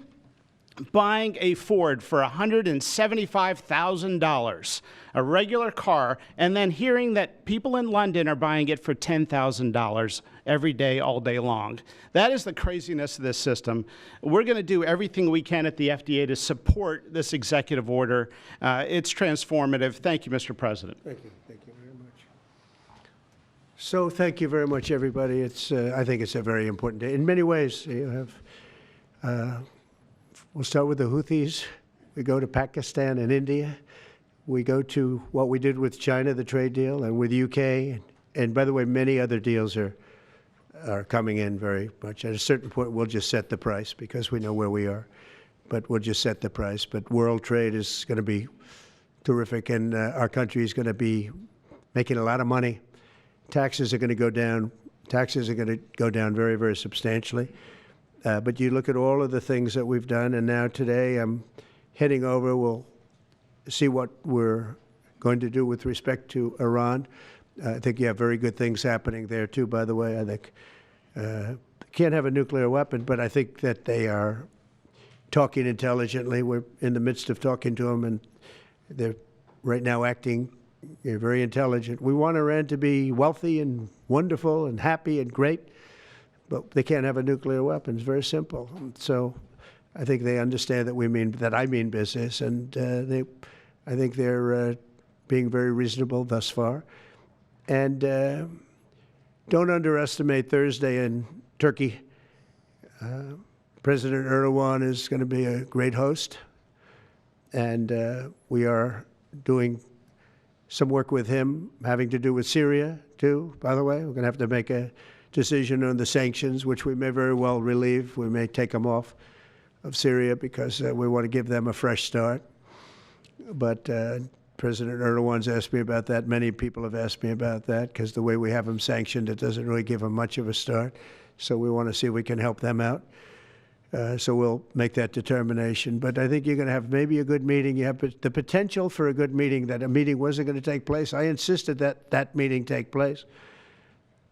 buying a Ford for $175,000, a regular car, and then hearing that people in London are buying it for $10,000 every day, all day long. That is the craziness of this system. We're going to do everything we can at the FDA to support this executive order. It's transformative. Thank you, Mr. President. Thank you. Thank you very much. So thank you very much, everybody. I think it's a very important day. In many ways, you have, we'll start with the Houthis. We go to Pakistan and India. We go to what we did with China, the trade deal, and with UK. And by the way, many other deals are coming in very much. At a certain point, we'll just set the price because we know where we are. But we'll just set the price. But world trade is going to be terrific, and our country is going to be making a lot of money. Taxes are going to go down. Taxes are going to go down very, very substantially. But you look at all of the things that we've done, and now today I'm heading over. We'll see what we're going to do with respect to Iran. I think you have very good things happening there, too, by the way. I think can't have a nuclear weapon, but I think that they are talking intelligently. We're in the midst of talking to them, and they're right now acting very intelligent. We want Iran to be wealthy and wonderful and happy and great, but they can't have a nuclear weapon. It's very simple. So I think they understand that I mean business, and I think they're being very reasonable thus far. And don't underestimate Thursday in Turkey. President Erdogan is going to be a great host, and we are doing some work with him having to do with Syria, too, by the way. We're going to have to make a decision on the sanctions, which we may very well relieve. We may take them off of Syria because we want to give them a fresh start. But President Erdogan's asked me about that. Many people have asked me about that because the way we have them sanctioned, it doesn't really give them much of a start. So we want to see if we can help them out. So we'll make that determination. But I think you're going to have maybe a good meeting. You have the potential for a good meeting, that a meeting wasn't going to take place. I insisted that that meeting take place.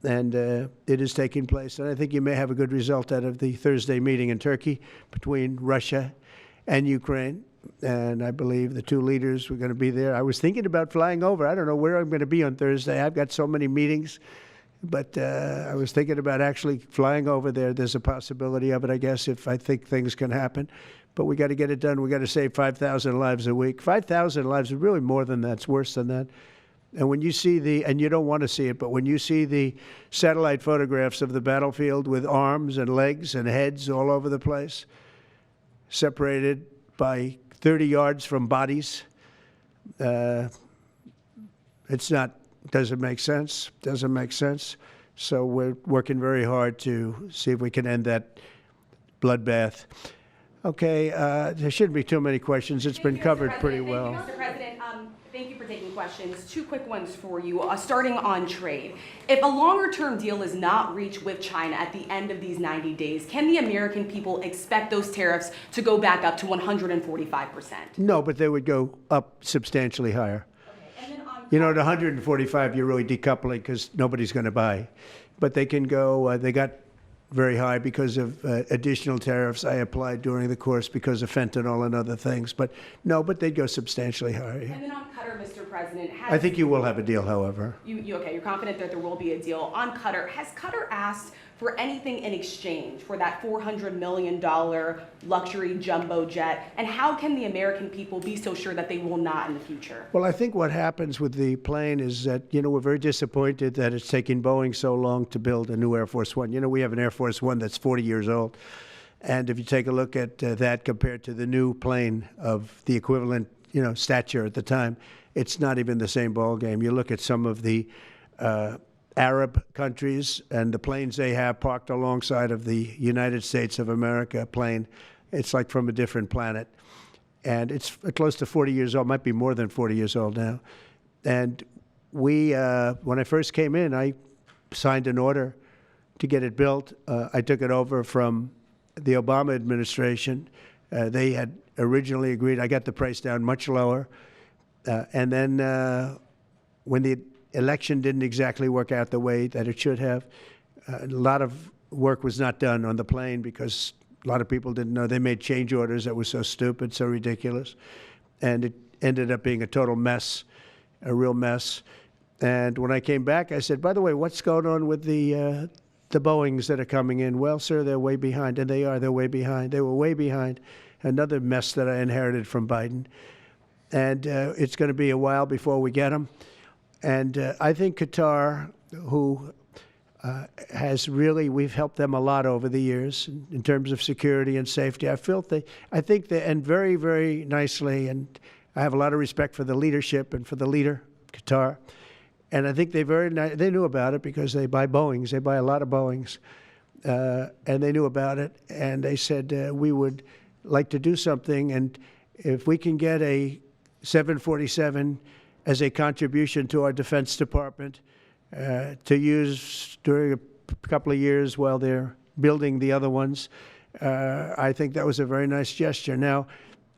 And it is taking place. And I think you may have a good result out of the Thursday meeting in Turkey between Russia and Ukraine. And I believe the two leaders were going to be there. I was thinking about flying over. I don't know where I'm going to be on Thursday. I've got so many meetings. But I was thinking about actually flying over there. There's a possibility of it, I guess, if I think things can happen. But we got to get it done. We got to save 5,000 lives a week. 5,000 lives is really more than that. It's worse than that. And when you see and you don't want to see it, but when you see the satellite photographs of the battlefield with arms and legs and heads all over the place, separated by 30 yards from bodies, doesn't make sense. Doesn't make sense. So we're working very hard to see if we can end that bloodbath. Okay, there shouldn't be too many questions. It's been covered pretty well. Mr. President, thank you for taking questions. Two quick ones for you, starting on trade. If a longer-term deal is not reached with China at the end of these 90 days, can the American people expect those tariffs to go back up to 145%? No, but they would go up substantially higher. Okay. And then You know, at 145, you're really decoupling because nobody's going to buy. But they can go, they got very high because of additional tariffs I applied during the course because of fentanyl and other things. But no, but they'd go substantially higher. And then on Qatar, Mr. President, I think you will have a deal, however. Okay, you're confident that there will be a deal. On Qatar, has Qatar asked for anything in exchange for that $400 million luxury jumbo jet? And how can the American people be so sure that they will not in the future? Well, I think what happens with the plane is that, we're very disappointed that it's taking Boeing so long to build a new Air Force One. We have an Air Force One that's 40 years old. And if you take a look at that compared to the new plane of the equivalent, stature at the time, it's not even the same ballgame. You look at some of the Arab countries and the planes they have parked alongside of the United States of America plane, it's like from a different planet. And it's close to 40 years old, might be more than 40 years old now. And we, when I first came in, I signed an order to get it built. I took it over from the Obama administration. They had originally agreed. I got the price down much lower. And then when the election didn't exactly work out the way that it should have, a lot of work was not done on the plane because a lot of people didn't know. They made change orders that were so stupid, so ridiculous. And it ended up being a total mess, a real mess. And when I came back, I said, by the way, what's going on with the Boeings that are coming in? Well, sir, they're way behind. And they are. They're way behind. They were way behind. Another mess that I inherited from Biden. And it's going to be a while before we get them. And I think Qatar, who we've helped them a lot over the years in terms of security and safety. I think they, and very, very nicely, and I have a lot of respect for the leadership and for the leader, Qatar. And I think they knew about it because they buy Boeings. They buy a lot of Boeings. And they knew about it. And they said, we would like to do something. And if we can get a 747 as a contribution to our Defense Department to use during a couple of years while they're building the other ones, I think that was a very nice gesture. Now,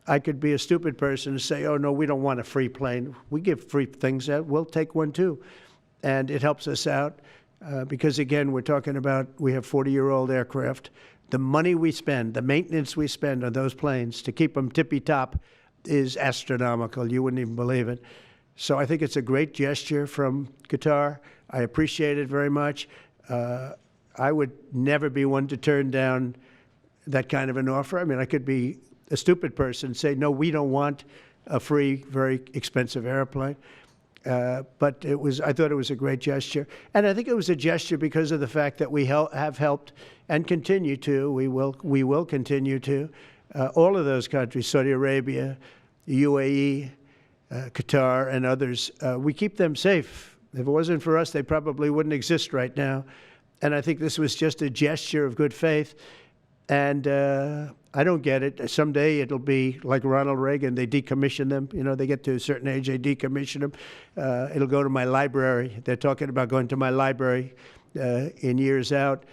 I could be a stupid person and say, oh, no, we don't want a free plane. We give free things out. We'll take one, too. And it helps us out because, again, we're talking about we have 40-year-old aircraft. The money we spend, the maintenance we spend on those planes to keep them tippy-top is astronomical. You wouldn't even believe it. So I think it's a great gesture from Qatar. I appreciate it very much. I would never be one to turn down that kind of an offer. I mean, I could be a stupid person and say, no, we don't want a free, very expensive airplane. But I thought it was a great gesture. And I think it was a gesture because of the fact that we have helped and continue to, we will continue to, all of those countries, Saudi Arabia, UAE, Qatar, and others, we keep them safe. If it wasn't for us, they probably wouldn't exist right now. And I think this was just a gesture of good faith. And I don't get it. Someday it'll be like Ronald Reagan. They decommission them. You know, they get to a certain age, they decommission them. It'll go to my library. They're talking about going to my library in years out.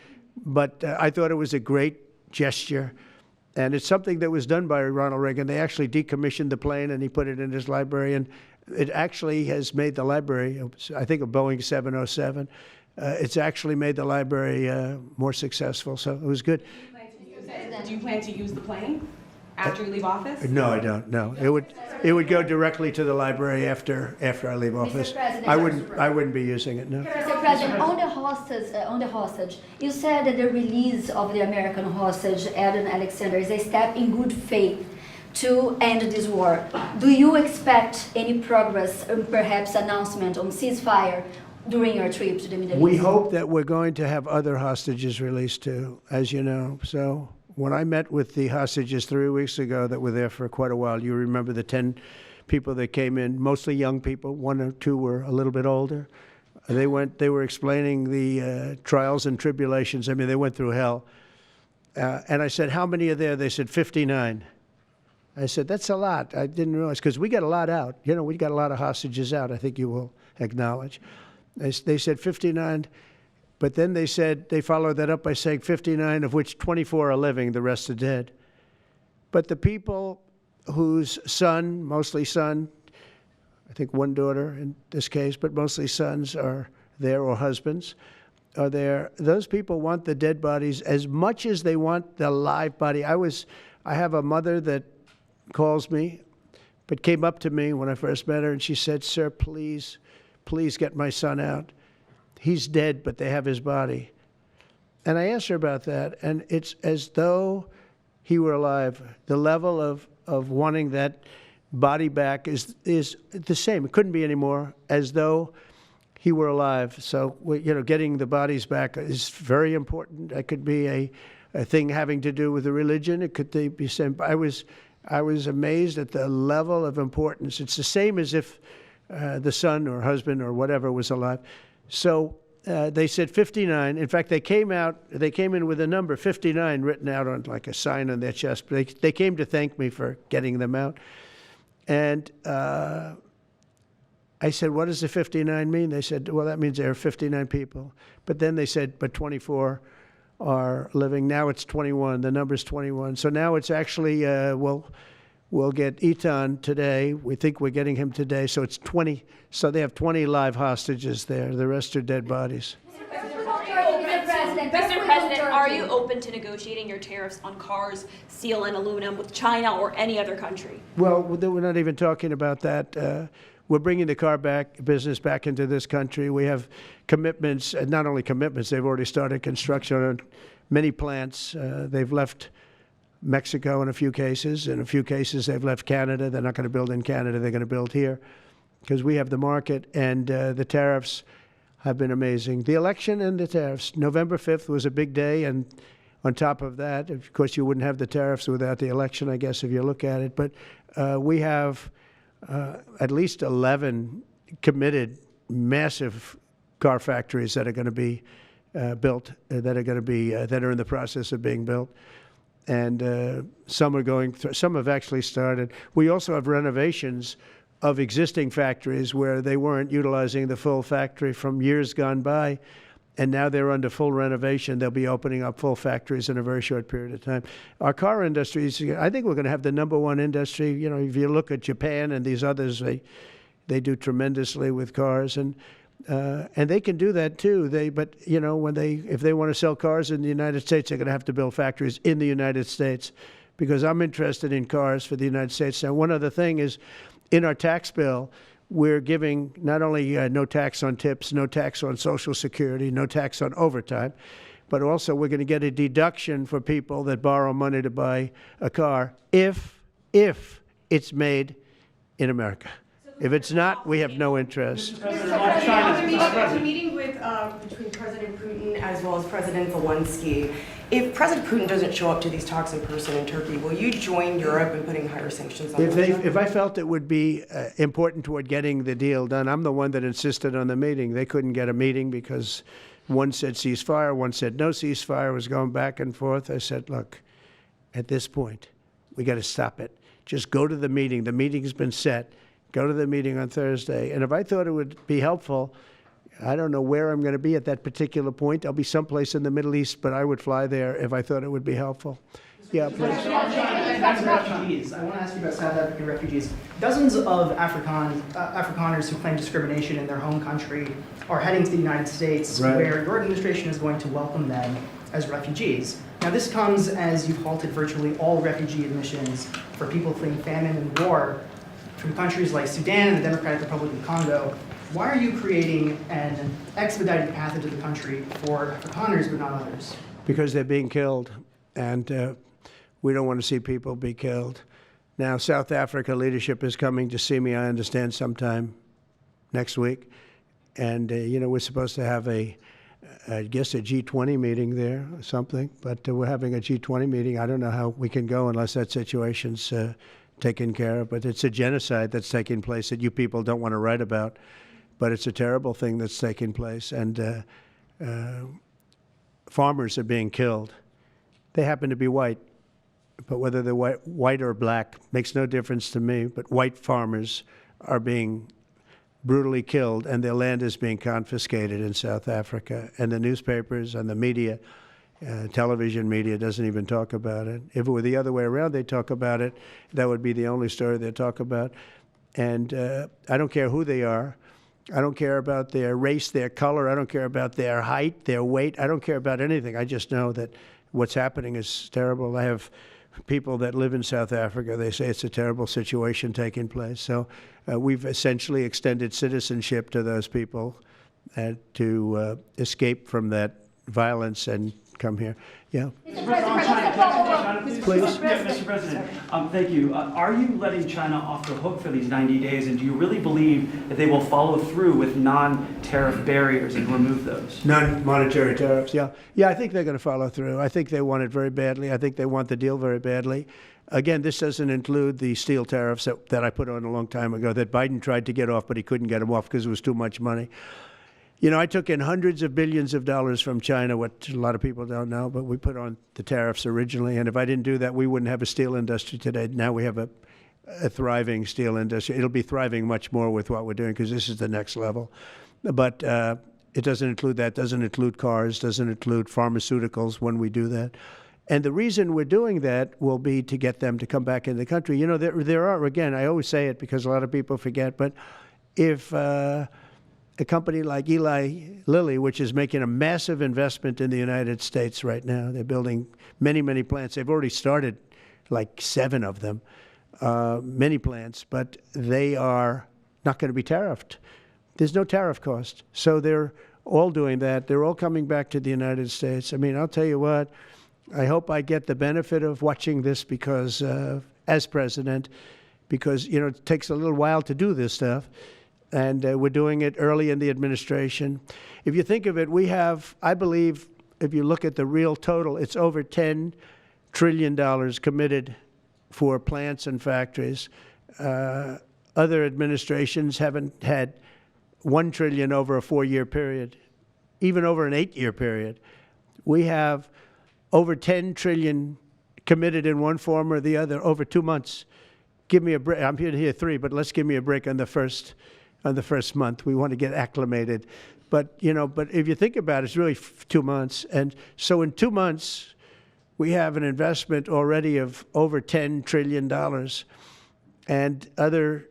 But I thought it was a great gesture. And it's something that was done by Ronald Reagan. They actually decommissioned the plane, and he put it in his library. And it actually has made the library, I think, a Boeing 707. It's actually made the library more successful. So it was good. Do you plan to use the plane after you leave office? No, I don't. No, it would go directly to the library after I leave office. President, I wouldn't be using it. No. Mr. President, on the hostage, you said that the release of the American hostage, Adam Alexander, is a step in good faith to end this war. Do you expect any progress and perhaps announcement on ceasefire during your trip to the Middle East? We hope that we're going to have other hostages released too, as you know. So when I met with the hostages 3 weeks ago that were there for quite a while, you remember the 10 people that came in, mostly young people. 1 or 2 were a little bit older. They were explaining the trials and tribulations. I mean, they went through hell. And I said, how many are there? They said 59. I said, that's a lot. I didn't realize, because we got a lot out. You know, we got a lot of hostages out, I think you will acknowledge. They said 59, but then they said, they followed that up by saying 59, of which 24 are living, the rest are dead. But the people whose son, mostly son, I think 1 daughter in this case, but mostly sons are there, or husbands are there, those people want the dead bodies as much as they want the live body. I have a mother that calls me, but came up to me when I first met her, and she said, sir, please get my son out. He's dead, but they have his body. And I asked her about that, and it's as though he were alive. The level of wanting that body back is the same. It couldn't be any more, as though he were alive. So, you know, getting the bodies back is very important. That could be a thing having to do with the religion. It could be same. I was amazed at the level of importance. It's the same as if the son or husband or whatever was alive. So they said 59. In fact, they came in with a number 59 written out on like a sign on their chest. They came to thank me for getting them out. And I said, what does the 59 mean? They said, well, that means there are 59 people. But then they said, but 24 are living. Now it's 21. The number's 21. So now it's actually, we'll get Eitan today. We think we're getting him today. So it's 20. So they have 20 live hostages there. The rest are dead bodies. Mr. President, are you open to negotiating your tariffs on cars, steel, and aluminum with China or any other country? Well, we're not even talking about that. We're bringing the car business back into this country. We have commitments, and not only commitments, they've already started construction on many plants. They've left Mexico in a few cases. In a few cases, they've left Canada. They're not going to build in Canada. They're going to build here because we have the market, and the tariffs have been amazing. The election and the tariffs. November 5th was a big day, and on top of that, of course, you wouldn't have the tariffs without the election, I guess, if you look at it. But we have at least 11 committed massive car factories that are going to be built, that are in the process of being built. And some are going through, some have actually started. We also have renovations of existing factories where they weren't utilizing the full factory from years gone by. And now they're under full renovation. They'll be opening up full factories in a very short period of time. Our car industry is, I think we're going to have the #1 industry. You know, if you look at Japan and these others, they do tremendously with cars, and they can do that too. But you know, if they want to sell cars in the United States, they're going to have to build factories in the United States, because I'm interested in cars for the United States. Now, one other thing is, in our tax bill, we're giving not only no tax on tips, no tax on Social Security, no tax on overtime, but also we're going to get a deduction for people that borrow money to buy a car if it's made in America. If it's not, we have no interest. The meeting with between President Putin as well as President Zelensky, if President Putin doesn't show up to these talks in person in Turkey, will you join Europe in putting higher sanctions on Russia? If I felt it would be important toward getting the deal done, I'm the one that insisted on the meeting. They couldn't get a meeting because one said ceasefire, one said no ceasefire. It was going back and forth. I said, look, at this point, we got to stop it. Just go to the meeting. The meeting's been set. Go to the meeting on Thursday. And if I thought it would be helpful, I don't know where I'm going to be at that particular point. I'll be someplace in the Middle East, but I would fly there if I thought it would be helpful. Yeah, please. Refugees. I want to ask you about South African refugees. Dozens of Afrikaners who claim discrimination in their home country are heading to the United States, Right. where your administration is going to welcome them as refugees. Now, this comes as you've halted virtually all refugee admissions for people fleeing famine and war from countries like Sudan and the Democratic Republic of Congo. Why are you creating an expedited path into the country for Afrikaners but not others? Because they're being killed, and we don't want to see people be killed. Now, South Africa leadership is coming to see me, I understand, sometime next week. And, you know, we're supposed to have I guess a G20 meeting there or something, but we're having a G20 meeting. I don't know how we can go unless that situation's taken care of, but it's a genocide that's taking place that you people don't want to write about, but it's a terrible thing that's taking place, and farmers are being killed. They happen to be white, but whether they're white or black makes no difference to me, but white farmers are being brutally killed, and their land is being confiscated in South Africa, and the newspapers and the media, television media doesn't even talk about it. If it were the other way around, they'd talk about it. That would be the only story they'd talk about. And I don't care who they are. I don't care about their race, their color. I don't care about their height, their weight. I don't care about anything. I just know that what's happening is terrible. I have people that live in South Africa. They say it's a terrible situation taking place. So we've essentially extended citizenship to those people to escape from that violence and come here. Yeah. Mr. President, Please. Mr. President, thank you. Are you letting China off the hook for these 90 days, and do you really believe that they will follow through with non-tariff barriers and remove those? Non-monetary tariffs, yeah. Yeah, I think they're going to follow through. I think they want it very badly. I think they want the deal very badly. Again, this doesn't include the steel tariffs that I put on a long time ago that Biden tried to get off, but he couldn't get them off because it was too much money. You know, I took in hundreds of billions of dollars from China, what a lot of people don't know, but we put on the tariffs originally. And if I didn't do that, we wouldn't have a steel industry today. Now we have a thriving steel industry. It'll be thriving much more with what we're doing because this is the next level. But it doesn't include that, doesn't include cars, doesn't include pharmaceuticals when we do that. And the reason we're doing that will be to get them to come back in the country. You know, there are, again, I always say it because a lot of people forget, but if a company like Eli Lilly, which is making a massive investment in the United States right now. They're building many, many plants. They've already started like 7 of them, many plants, but they are not going to be tariffed. There's no tariff cost. So they're all doing that. They're all coming back to the United States. I mean, I'll tell you what, I hope I get the benefit of watching this because, as president, because, you know, it takes a little while to do this stuff. And we're doing it early in the administration. If you think of it, we have, I believe, if you look at the real total, it's over $10 trillion committed for plants and factories. Other administrations haven't had $1 trillion over a 4-year period, even over an 8-year period. We have over $10 trillion committed in one form or the other over 2 months. Give me a break. I'm here to hear 3, but let's give me a break on the first on the first month. We want to get acclimated. But, but if you think about it, it's really 2 months. And so in 2 months, we have an investment already of over $10 trillion. And other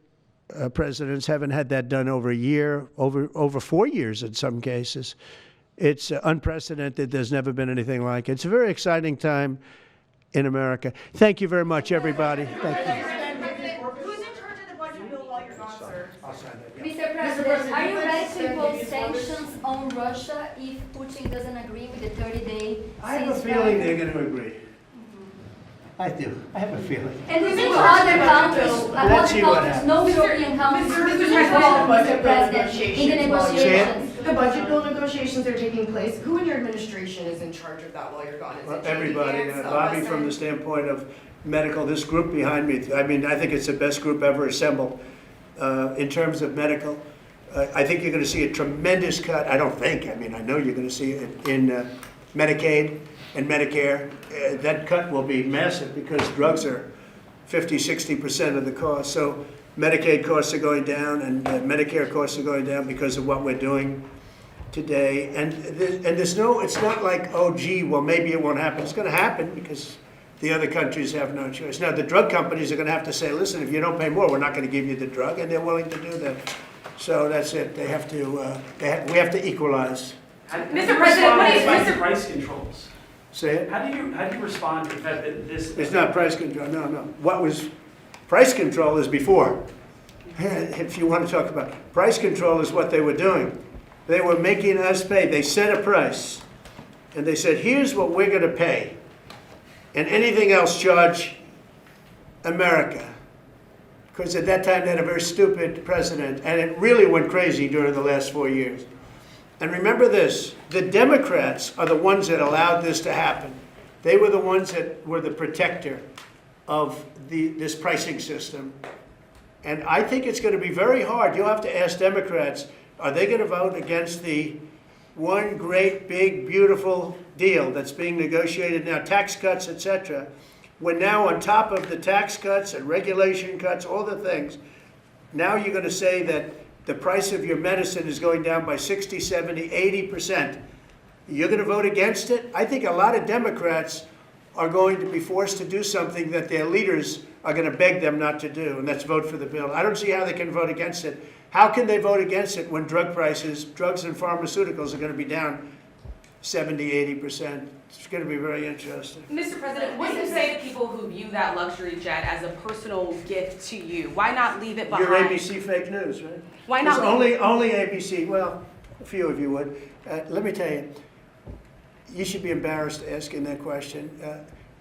presidents haven't had that done over a year, over 4 years in some cases. It's unprecedented. There's never been anything like it. It's a very exciting time in America. Thank you very much, everybody. Thank you. Who's in charge of the budget bill while you're gone, sir? Mr. President, are you ready to impose sanctions on Russia if Putin doesn't agree with the 30-day ceasefire? I have a feeling they're going to agree. I do. I have a feeling. And we see other Let's see what countries, happens. no European countries, involved, Mr. President, in the negotiations. The budget bill negotiations are taking place. Who in your administration is in charge of that while you're gone? Is it Everybody. J.D. Vance, Bobby, Wesson? from the standpoint of medical, this group behind me, I mean, I think it's the best group ever assembled in terms of medical. I think you're going to see a tremendous cut. I don't think. I mean, I know you're going to see it in Medicaid and Medicare. That cut will be massive because drugs are 50-60% of the cost. So Medicaid costs are going down and Medicare costs are going down because of what we're doing today. And there's no, it's not like, oh, gee, well, maybe it won't happen. It's going to happen because the other countries have no choice. Now, the drug companies are going to have to say, listen, if you don't pay more, we're not going to give you the drug, and they're willing to do that. So that's it. They have to, we have to equalize. Mr. President, what is Mr. Price controls? Say it? How do you respond to the fact that this? It's not price control, no. What was, price control is before. If you want to talk about, price control is what they were doing. They were making us pay. They set a price, and they said, here's what we're going to pay, and anything else charge America. Because at that time, they had a very stupid president, and it really went crazy during the last 4 years. And remember this, the Democrats are the ones that allowed this to happen. They were the ones that were the protector of this pricing system. And I think it's going to be very hard. You'll have to ask Democrats, are they going to vote against the one great, big, beautiful deal that's being negotiated now, tax cuts, etc., when now on top of the tax cuts and regulation cuts, all the things, now you're going to say that the price of your medicine is going down by 60, 70, 80%. You're going to vote against it? I think a lot of Democrats are going to be forced to do something that their leaders are going to beg them not to do, and that's vote for the bill. I don't see how they can vote against it. How can they vote against it when drug prices, drugs and pharmaceuticals are going to be down 70, 80%? It's going to be very interesting. Mr. President, what do you say to people who view that luxury jet as a personal gift to you? Why not leave it behind? You're ABC fake news, right? Why not It's only ABC. Well, a few of you would. Let me tell you, you should be embarrassed asking that question.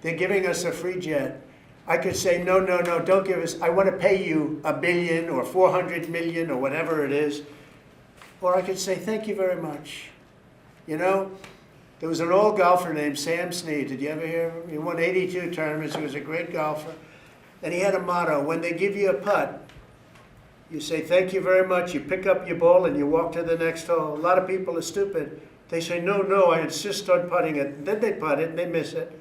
They're giving us a free jet. I could say, no, don't give us, I want to pay you $1 billion or 400 million or whatever it is. Or I could say, thank you very much. You know, there was an old golfer named Sam Snead. Did you ever hear of him? He won 82 tournaments. He was a great golfer. And he had a motto, when they give you a putt, you say, thank you very much. You pick up your ball and you walk to the next hole. A lot of people are stupid. They say, no, I insist on putting it. And then they putt it and they miss it.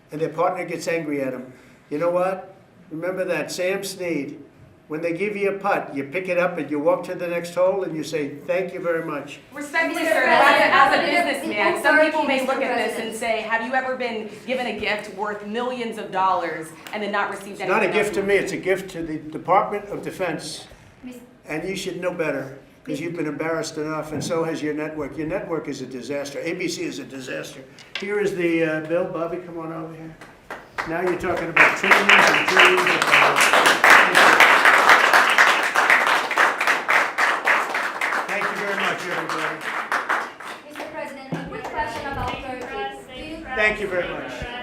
And their partner gets angry at them. You know what? Remember that, Sam Snead. When they give you a putt, you pick it up and you walk to the next hole and you say, thank you very much. Respectfully, Mr. sir, President, as a businessman, some people may Mr. look at this President. and say, have you ever been given a gift worth millions of dollars and then not received It's anything not a gift else? to me, it's a gift to the Department of Defense. Miss- And you should know better, because you've been embarrassed enough, and so has your network. Your network is a disaster. ABC is a disaster. Here is the bill. Bobby, come on over here. Now you're talking about trillions and trillions of dollars. Thank you very much, everybody. Mr. President, a quick question about Turkey. Thank you very much.